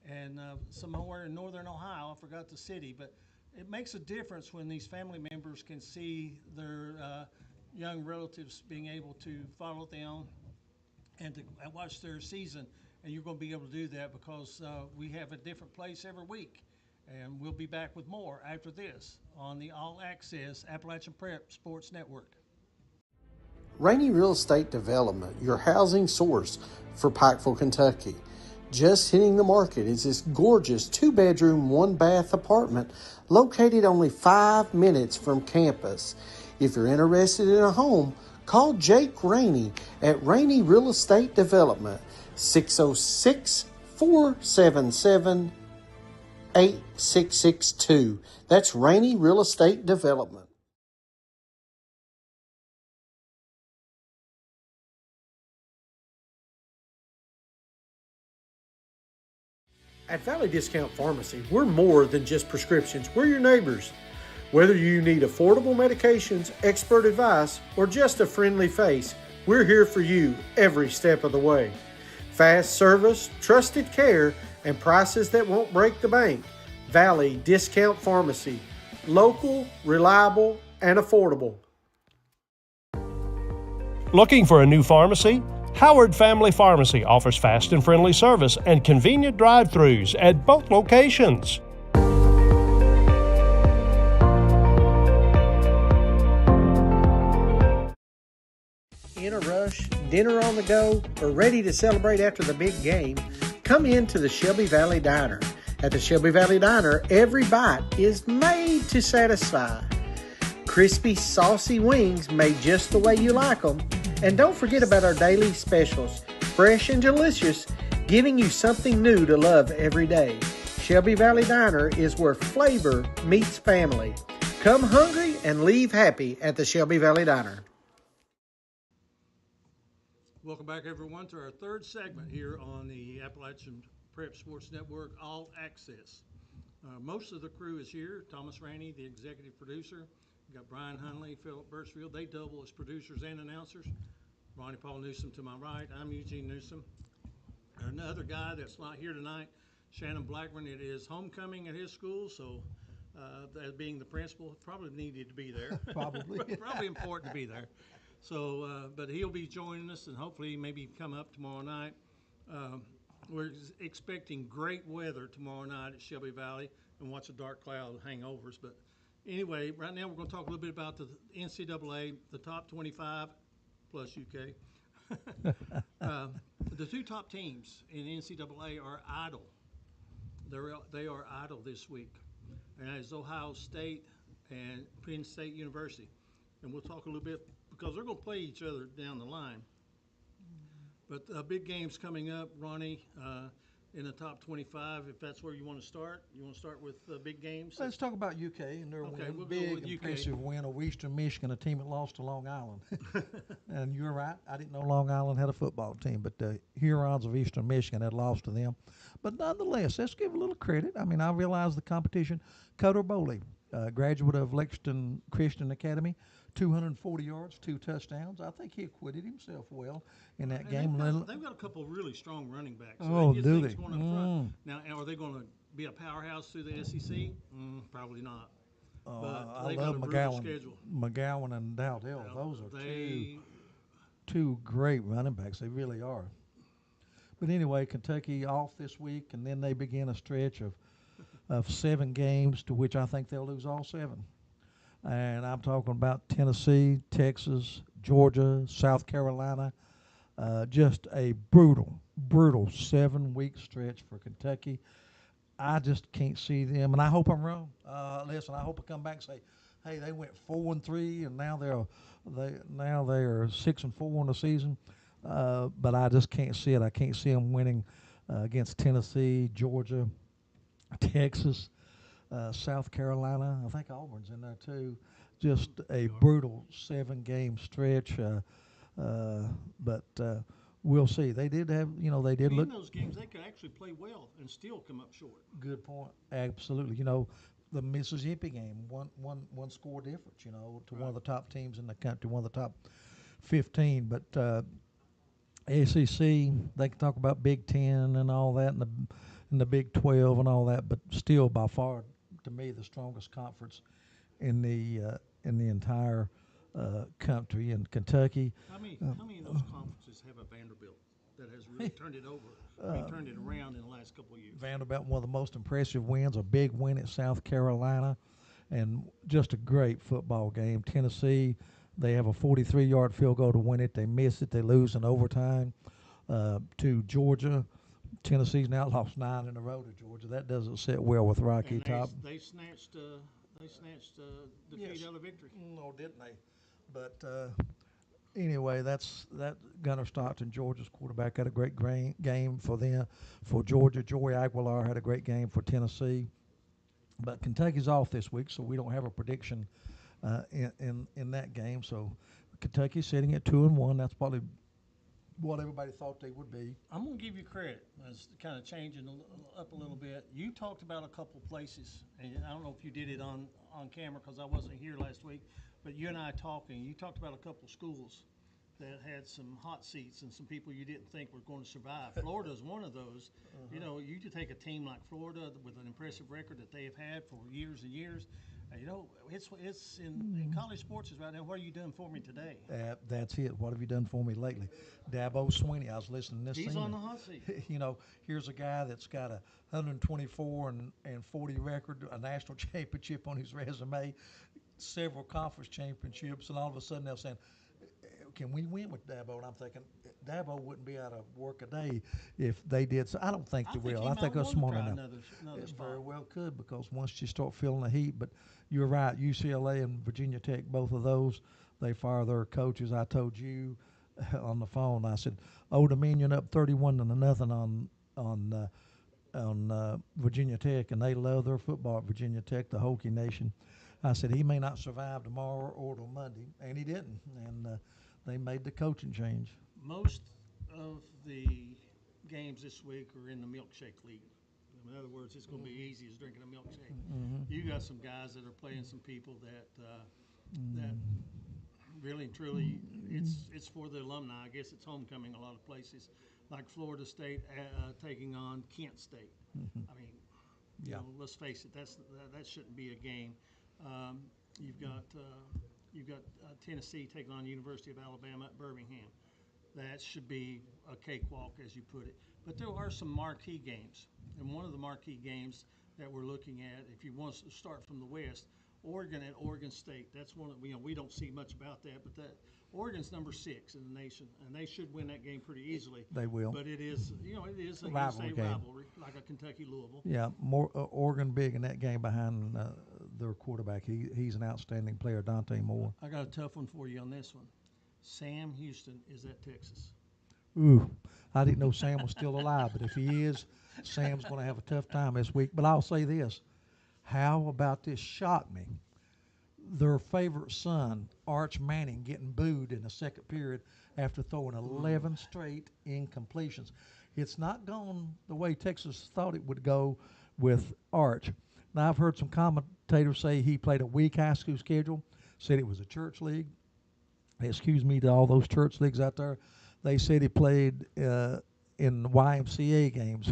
A: and somewhere in northern Ohio. I forgot the city, but it makes a difference when these family members can see their young relatives being able to follow them and to watch their season. And you're going to be able to do that because we have a different place every week. And we'll be back with more after this on the All Access Appalachian Prep Sports Network.
C: Rainey Real Estate Development, your housing source for Pikeville, Kentucky. Just hitting the market is this gorgeous 2-bedroom, 1-bath apartment located only 5 minutes from campus. If you're interested in a home, call Jake Rainey at Rainey Real Estate Development, 606-477-8662. That's Rainey Real Estate Development. At Valley Discount Pharmacy, we're more than just prescriptions. We're your neighbors. Whether you need affordable medications, expert advice, or just a friendly face, we're here for you every step of the way. Fast service, trusted care, and prices that won't break the bank. Valley Discount Pharmacy. Local, reliable, and affordable.
D: Looking for a new pharmacy? Howard Family Pharmacy offers fast and friendly service and convenient drive-thrus at both locations.
C: In a rush, dinner on the go, or ready to celebrate after the big game? Come into the Shelby Valley Diner. At the Shelby Valley Diner, every bite is made to satisfy. Crispy, saucy wings made just the way you like them. And don't forget about our daily specials, fresh and delicious, giving you something new to love every day. Shelby Valley Diner is where flavor meets family. Come hungry and leave happy at the Shelby Valley Diner.
A: Welcome back, everyone, to our third segment here on the Appalachian Prep Sports Network All Access. Most of the crew is here. Thomas Rainey, the executive producer. We've got Brian Hunley, Philip Birchfield. They double as producers and announcers. Ronnie Paul Newsom to my right. I'm Eugene Newsom. Another guy that's not here tonight, Shannon Blackburn. It is homecoming at his school, so that being the principal, probably needed to be there.
B: Probably.
A: Probably important to be there. So, but he'll be joining us, and hopefully maybe come up tomorrow night. We're expecting great weather tomorrow night at Shelby Valley, and watch a dark cloud hang over us. But anyway, right now we're going to talk a little bit about the NCAA, the top 25 plus UK. The two top teams in NCAA are idle. They are idle this week, and that is Ohio State and Penn State University. And we'll talk a little bit because they're going to play each other down the line. But big games coming up, Ronnie, in the top 25, if that's where you want to start. You want to start with big games?
B: Let's talk about UK and their
A: Okay,
B: win.
A: we'll go
B: Big,
A: with UK.
B: impressive win over Eastern Michigan, a team that lost to Long Island. And you're right, I didn't know Long Island had a football team, but the Hurons of Eastern Michigan had lost to them. But nonetheless, let's give a little credit. I mean, I realize the competition. Coder Bowley, graduate of Lexington Christian Academy, 240 yards, 2 touchdowns. I think he acquitted himself well in that
A: And
B: game.
A: they've got a couple of really strong running backs. So
B: Oh,
A: they get
B: do
A: things
B: they?
A: going up front. Now, are they going to be a powerhouse through the SEC? Probably not.
B: Oh,
A: But
B: I
A: they got
B: love
A: a brutal
B: McGowan.
A: schedule.
B: McGowan and Dowdell.
A: Now,
B: Those are
A: they,
B: two great running backs. They really are. But anyway, Kentucky off this week, and then they begin a stretch of 7 games, to which I think they'll lose all 7. And I'm talking about Tennessee, Texas, Georgia, South Carolina. Just a brutal 7-week stretch for Kentucky. I just can't see them, and I hope I'm wrong. Listen, I hope I come back and say, hey, they went 4-3, and now they are 6-4 in the season. But I just can't see it. I can't see them winning against Tennessee, Georgia, Texas, South Carolina. I think Auburn's in there too. Just a brutal 7-game stretch. But we'll see. They did have, they did look.
A: in those games, they could actually play well and still come up short.
B: Good point. Absolutely. The Mississippi game, one score difference, to one of the top teams in the country, one of the top 15. But SEC, they can talk about Big Ten and all that, and the Big 12 and all that, but still by far, to me, the strongest conference in the entire country. In Kentucky,
A: How many of those conferences have a Vanderbilt that has really turned it over, turned it around in the last couple of years?
B: Vanderbilt, one of the most impressive wins, a big win at South Carolina, and just a great football game. Tennessee, they have a 43-yard field goal to win it. They miss it. They lose in overtime to Georgia. Tennessee's now lost 9 in a row to Georgia. That doesn't sit well with Rocky
A: And
B: Top.
A: they snatched defeat out of victory.
B: No, didn't they? But anyway, that Gunnar Stockton, Georgia's quarterback, had a great game for them. For Georgia, Joey Aguilar had a great game for Tennessee. But Kentucky's off this week, so we don't have a prediction in that game. So Kentucky's sitting at 2-1. That's probably what everybody thought they would be.
A: I'm going to give you credit. It's kind of changing up a little bit. You talked about a couple places, and I don't know if you did it on camera because I wasn't here last week, but you and I talking, you talked about a couple schools that had some hot seats and some people you didn't think were going to survive. Florida's one of those. You could take a team like Florida with an impressive record that they have had for years and years. It's in college sports is right now. What are you doing for me today?
B: That's it. What have you done for me lately? Dabo Swinney, I was listening to this
A: He's
B: thing.
A: on the hot seat.
B: Here's a guy that's got a 124 and 40 record, a national championship on his resume, several conference championships, and all of a sudden they're saying, can we win with Dabo? And I'm thinking, Dabo wouldn't be out of work a day if they did. So I don't think they will. I think they're smart enough. It very well could, because once you start feeling the heat. But you're right, UCLA and Virginia Tech, both of those, they fire their coaches. I told you on the phone, I said, Old Dominion up 31-0 on Virginia Tech, and they love their football at Virginia Tech, the Hokie Nation. I said, he may not survive tomorrow or till Monday, and he didn't. And they made the coaching change.
A: Most of the games this week are in the milkshake league. In other words, it's going to be easy as drinking a milkshake. You got some guys that are playing some people that really and truly, it's for the alumni. I guess it's homecoming a lot of places, like Florida State taking on Kent State. I mean, let's face it, that shouldn't be a game. You've got Tennessee taking on University of Alabama at Birmingham. That should be a cakewalk, as you put it. But there are some marquee games, and one of the marquee games that we're looking at, if you want to start from the West, Oregon at Oregon State. That's one that we don't see much about that, but Oregon's number 6 in the nation, and they should win that game pretty easily.
B: They will.
A: But it is a
B: rivalry game.
A: Rivalry, like a Kentucky-Louisville.
B: Yeah, more Oregon big in that game behind their quarterback. He's an outstanding player, Dante Moore.
A: I got a tough one for you on this one. Sam Houston is at Texas.
B: Ooh, I didn't know Sam was still alive, but if he is, Sam's going to have a tough time this week. But I'll say this. How about this shocked me? Their favorite son, Arch Manning, getting booed in the second period after throwing 11 straight incompletions. It's not gone the way Texas thought it would go with Arch. Now, I've heard some commentators say he played a weak high school schedule, said it was a church league. Excuse me to all those church leagues out there. They said he played in YMCA games,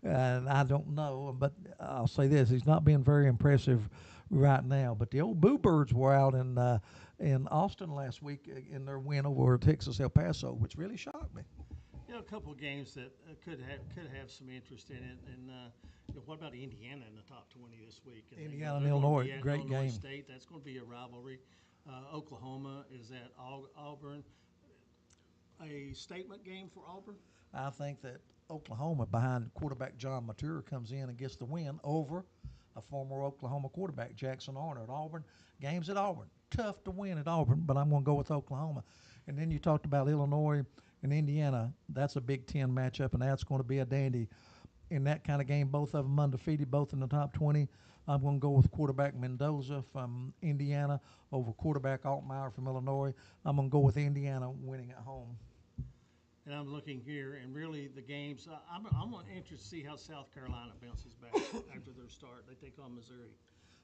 B: and I don't know, but I'll say this: he's not being very impressive right now. But the old Boo Birds were out in Austin last week in their win over Texas El Paso, which really shocked me.
A: A couple of games that could have some interest in it. And what about Indiana in the top 20 this week? And
B: Indiana and
A: they're gonna
B: Illinois,
A: be at
B: great
A: Illinois
B: game.
A: State. That's going to be a rivalry. Oklahoma is at Auburn. A statement game for Auburn.
B: I think that Oklahoma, behind quarterback John Mature, comes in and gets the win over a former Oklahoma quarterback, Jackson Arnold. Auburn, games at Auburn. Tough to win at Auburn, but I'm going to go with Oklahoma. And then you talked about Illinois and Indiana. That's a Big Ten matchup, and that's going to be a dandy. In that kind of game, both of them undefeated, both in the top 20. I'm going to go with quarterback Mendoza from Indiana over quarterback Altmaier from Illinois. I'm going to go with Indiana winning at home.
A: And I'm looking here, and really the games. I'm interested to see how South Carolina bounces back after their start. They take on Missouri.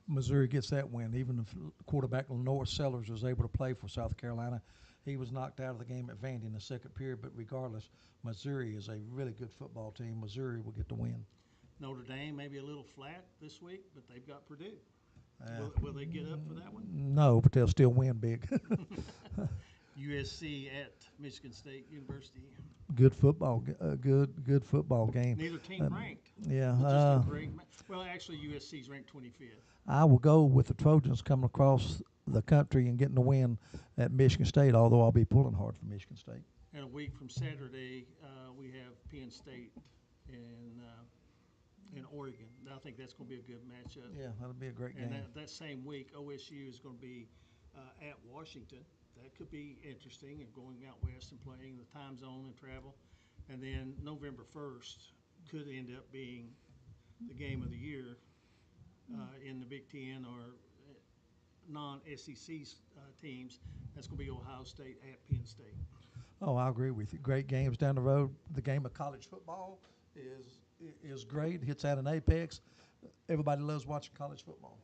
B: Missouri gets that win. Even if quarterback Lenore Sellers was able to play for South Carolina, he was knocked out of the game at Vandy in the second period. But regardless, Missouri is a really good football team. Missouri will get the win.
A: Notre Dame maybe a little flat this week, but they've got Purdue. Will they get up for that one?
B: No, but they'll still win big.
A: USC at Michigan State University.
B: Good football, good football game.
A: Neither team ranked.
B: Yeah.
A: Just a great well, actually, USC's ranked 25th.
B: I will go with the Trojans coming across the country and getting the win at Michigan State, although I'll be pulling hard for Michigan State.
A: And a week from Saturday, we have Penn State in Oregon. I think that's going to be a good matchup.
B: Yeah, that'll be a great
A: And
B: game.
A: that same week, OSU is going to be at Washington. That could be interesting, and going out west and playing the time zone and travel. And then November 1st could end up being the game of the year in the Big Ten or non-SEC teams. That's going to be Ohio State at Penn State.
B: Oh, I agree with you. Great games down the road. The game of college football is great. Hits at an apex. Everybody loves watching college football.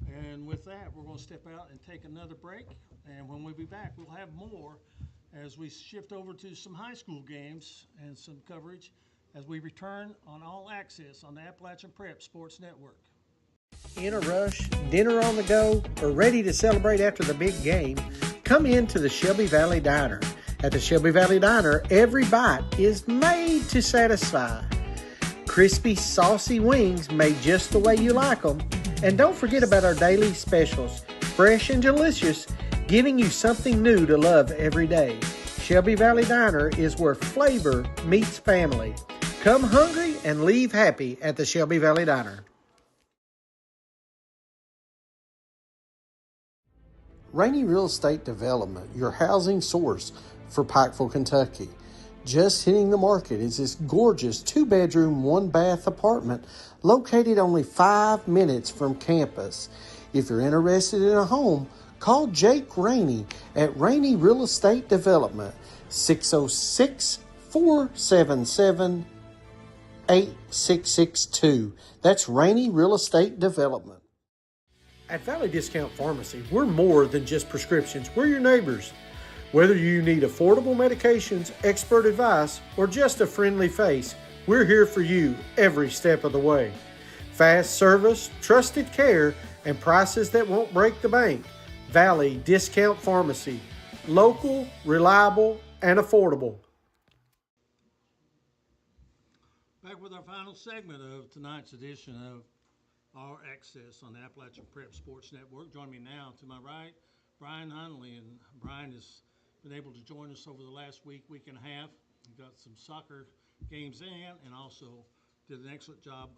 A: And with that, we're going to step out and take another break. And when we be back, we'll have more as we shift over to some high school games and some coverage as we return on All Access on the Appalachian Prep Sports Network.
C: In a rush, dinner on the go, or ready to celebrate after the big game, come into the Shelby Valley Diner. At the Shelby Valley Diner, every bite is made to satisfy. Crispy, saucy wings made just the way you like them. And don't forget about our daily specials, fresh and delicious, giving you something new to love every day. Shelby Valley Diner is where flavor meets family. Come hungry and leave happy at the Shelby Valley Diner. Rainey Real Estate Development, your housing source for Pikeville, Kentucky. Just hitting the market is this gorgeous 2-bedroom, 1-bath apartment located only 5 minutes from campus. If you're interested in a home, call Jake Rainey at Rainey Real Estate Development, 606-477-8662. That's Rainey Real Estate Development. At Valley Discount Pharmacy, we're more than just prescriptions. We're your neighbors. Whether you need affordable medications, expert advice, or just a friendly face, we're here for you every step of the way. Fast service, trusted care, and prices that won't break the bank. Valley Discount Pharmacy. Local, reliable, and affordable.
A: Back with our final segment of tonight's edition of All Access on the Appalachian Prep Sports Network. Join me now to my right, Brian Hunley. And Brian has been able to join us over the last week and a half. He got some soccer games in and also did an excellent job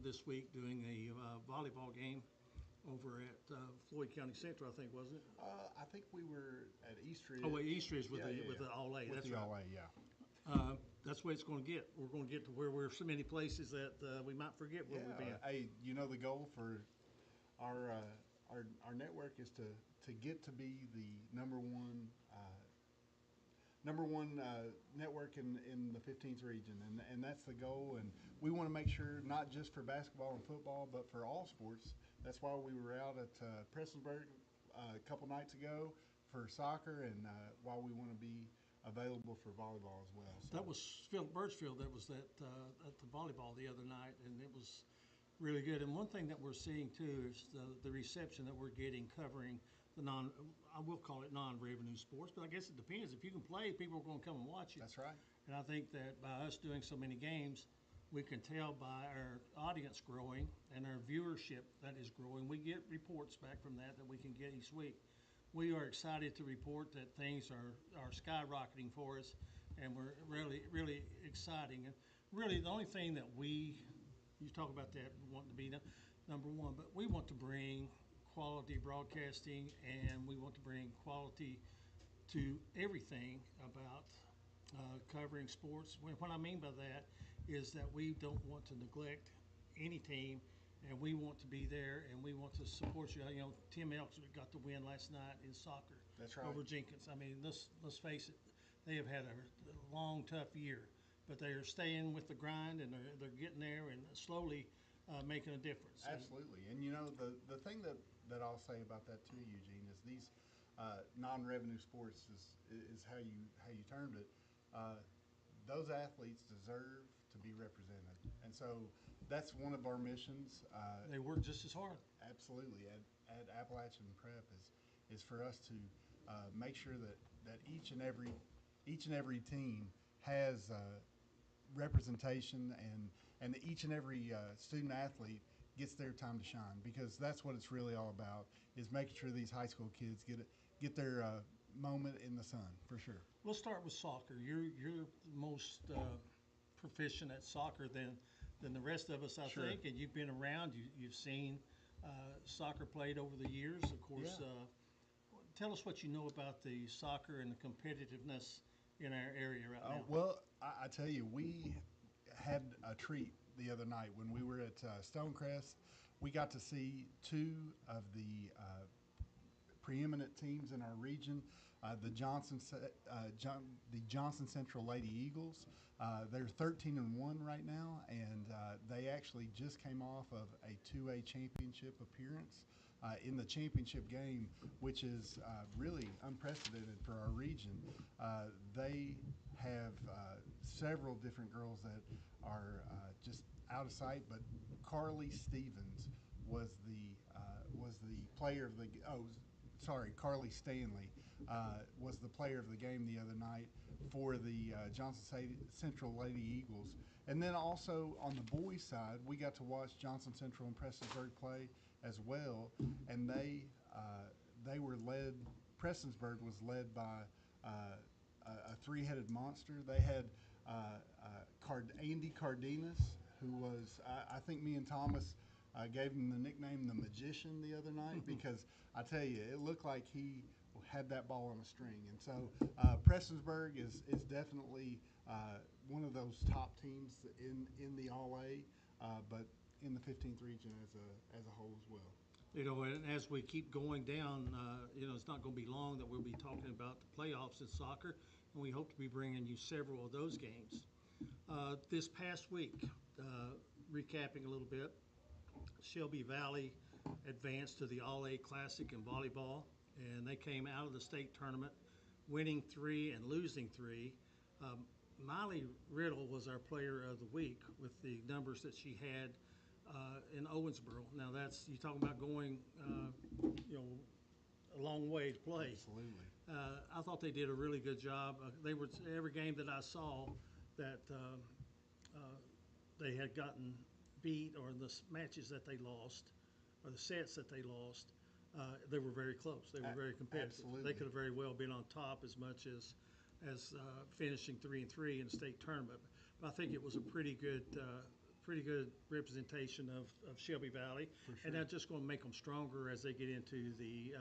A: this week doing a volleyball game over at Floyd County Central, I think, wasn't it?
E: I think we were at Eastridge.
A: Oh, wait, Eastridge with
E: Yeah,
A: the All A.
E: With
A: That's
E: the
A: right.
E: All A, yeah.
A: That's the way it's going to get. We're going to get to where we're so many places that we might forget where we've been.
E: Hey, the goal for our network is to get to be the number one network in the 15th region, and that's the goal. And we want to make sure, not just for basketball and football, but for all sports. That's why we were out at Prestonsburg a couple nights ago for soccer, and why we want to be available for volleyball as well. So
A: That was Philip Birchfield that was at the volleyball the other night, and it was really good. And one thing that we're seeing too is the reception that we're getting covering the I will call it non-revenue sports, but I guess it depends. If you can play, people are going to come and watch you.
E: That's right.
A: And I think that by us doing so many games, we can tell by our audience growing and our viewership that is growing. We get reports back from that we can get each week. We are excited to report that things are skyrocketing for us, and we're really, really exciting. And really, the only thing that you talk about that, wanting to be number one, but we want to bring quality broadcasting, and we want to bring quality to everything about covering sports. What I mean by that is that we don't want to neglect any team, and we want to be there, and we want to support you. Tim Elks got the win last night in soccer.
E: That's right.
A: Over Jenkins. I mean, let's face it, they have had a long, tough year, but they are staying with the grind, and they're getting there and slowly making a difference.
E: Absolutely. And the thing that I'll say about that too, Eugene, is these non-revenue sports is how you termed it. Those athletes deserve to be represented, and so that's one of our missions.
A: They work just as hard.
E: Absolutely, at Appalachian Prep is for us to make sure that each and every team has representation, and that each and every student athlete gets their time to shine, because that's what it's really all about, is making sure these high school kids get their moment in the sun, for sure.
A: We'll start with soccer. You're most proficient at soccer than the rest of us, I
E: Sure.
A: think, and you've been around. You've seen soccer played over the years. Of course,
E: Yeah.
A: Tell us what you know about the soccer and the competitiveness in our area right now.
E: Well, I tell you, we had a treat the other night when we were at Stonecrest. We got to see two of the preeminent teams in our region, the Johnson Central Lady Eagles. They're 13-1 right now, and they actually just came off of a 2A championship appearance in the championship game, which is really unprecedented for our region. They have several different girls that are just out of sight, but Carly Stevens was the player of the Carly Stanley was the player of the game the other night for the Johnson Central Lady Eagles. And then also on the boys' side, we got to watch Johnson Central and Prestonsburg play as well, and they were led. Prestonsburg was led by a three-headed monster. They had Andy Cardenas, who was I think me and Thomas gave him the nickname the Magician the other night, because I tell you, it looked like he had that ball on a string. And so Prestonsburg is definitely one of those top teams in the All A, but in the 15th region as a whole as well.
A: And as we keep going down, it's not going to be long that we'll be talking about the playoffs in soccer, and we hope to be bringing you several of those games. This past week, recapping a little bit, Shelby Valley advanced to the All-A Classic in volleyball, and they came out of the state tournament winning 3 and losing 3. Miley Riddle was our player of the week with the numbers that she had in Owensboro. Now you talking about going, a long way to play.
E: Absolutely.
A: I thought they did a really good job. Every game that I saw that they had gotten beat, or the matches that they lost, or the sets that they lost, they were very close. They were very competitive.
E: Absolutely.
A: They could have very well been on top as much as finishing 3-3 in the state tournament. But I think it was a pretty good pretty good representation of Shelby Valley. And that's just going to make them stronger as they get into the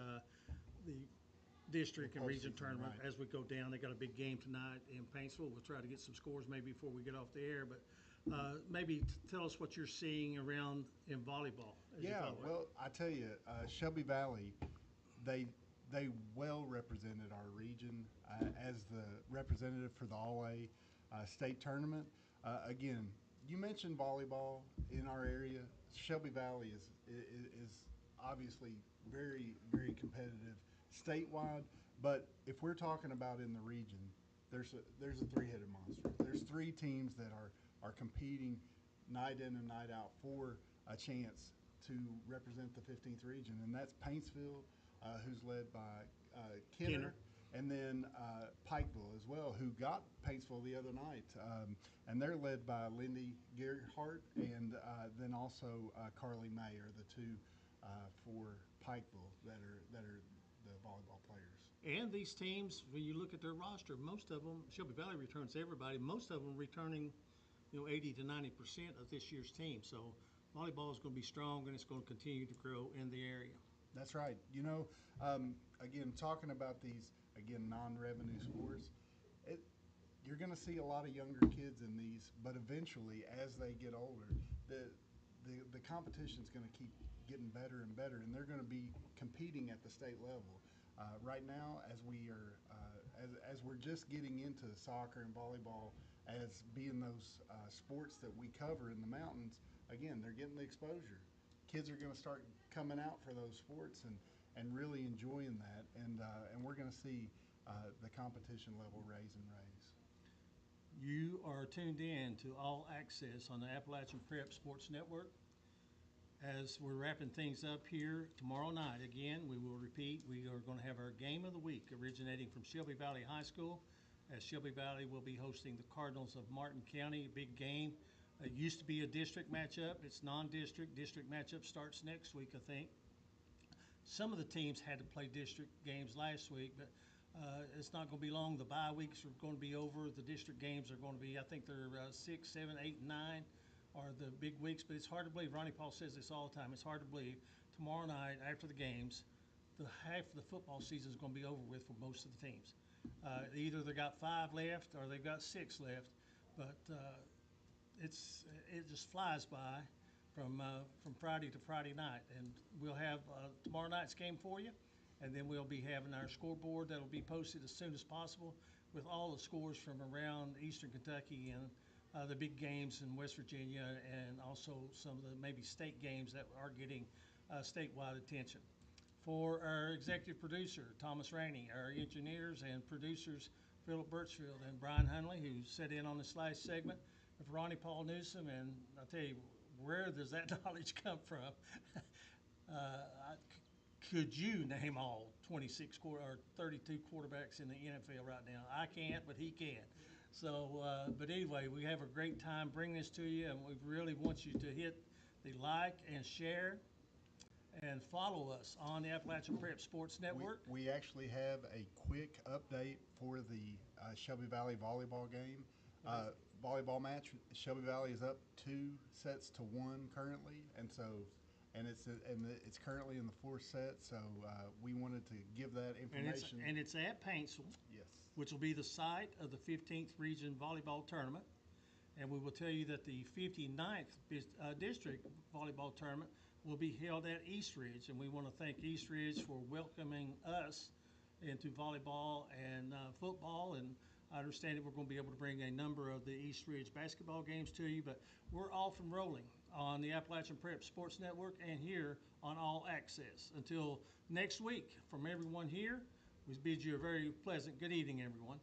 A: district and region
E: postseason,
A: tournament
E: right.
A: as we go down. They got a big game tonight in Paintsville. We'll try to get some scores maybe before we get off the air, but maybe tell us what you're seeing around in volleyball. As you
E: Yeah,
A: follow it.
E: well, I tell you, Shelby Valley, they well represented our region as the representative for the All-A state tournament. Again, you mentioned volleyball in our area. Shelby Valley is obviously very competitive statewide, but if we're talking about in the region, there's a three-headed monster. There's three teams that are competing night in and night out for a chance to represent the 15th region, and that's Paintsville, who's led by Kenner, and then Pikeville as well, who got Paintsville the other night, and they're led by Lindy Gerhardt and then also Carly May are the two for Pikeville that are the volleyball players.
A: And these teams, when you look at their roster, most of them, Shelby Valley returns everybody. Most of them returning, 80 to 90% of this year's team. So volleyball is going to be strong, and it's going to continue to grow in the area.
E: That's right. Again, talking about these non-revenue sports, you're going to see a lot of younger kids in these, but eventually, as they get older, the competition's going to keep getting better and better, and they're going to be competing at the state level. Right now, as we're just getting into soccer and volleyball as being those sports that we cover in the mountains, again, they're getting the exposure. Kids are going to start coming out for those sports and really enjoying that, and we're going to see the competition level raise and raise.
A: You are tuned in to All Access on the Appalachian Prep Sports Network. As we're wrapping things up here tomorrow night, again, we will repeat, we are going to have our game of the week originating from Shelby Valley High School, as Shelby Valley will be hosting the Cardinals of Martin County, a big game. It used to be a district matchup. It's non-district. District matchup starts next week, I think. Some of the teams had to play district games last week, but it's not going to be long. The bye weeks are going to be over. The district games are going to be, I think they're 6, 7, 8, and 9 are the big weeks, but it's hard to believe. Ronnie Paul says this all the time. It's hard to believe tomorrow night after the games, the half of the football season is going to be over with for most of the teams. Either they got 5 left or they've got 6 left, but it just flies by from Friday to Friday night, and we'll have tomorrow night's game for you, and then we'll be having our scoreboard that'll be posted as soon as possible with all the scores from around Eastern Kentucky and the big games in West Virginia, and also some of the maybe state games that are getting statewide attention. For our executive producer, Thomas Rainey, our engineers and producers, Philip Birchfield and Brian Hunley, who sat in on this last segment, and for Ronnie Paul Newsom, and I'll tell you, where does that knowledge come from? Could you name all 26 or 32 quarterbacks in the NFL right now? I can't, but he can. So, but anyway, we have a great time bringing this to you, and we really want you to hit the like and share and follow us on the Appalachian Prep Sports Network.
E: We actually have a quick update for the Shelby Valley volleyball game. Volleyball match. Shelby Valley is up 2-1 currently, and it's currently in the 4th set. So we wanted to give that information.
A: And it's at Paintsville,
E: Yes.
A: which will be the site of the 15th Region Volleyball Tournament. And we will tell you that the 59th District Volleyball Tournament will be held at East Ridge. And we want to thank East Ridge for welcoming us into volleyball and football. And I understand that we're going to be able to bring a number of the East Ridge basketball games to you. But we're off and rolling on the Appalachian Prep Sports Network and here on All Access. Until next week, from everyone here, we bid you a very pleasant good evening, everyone.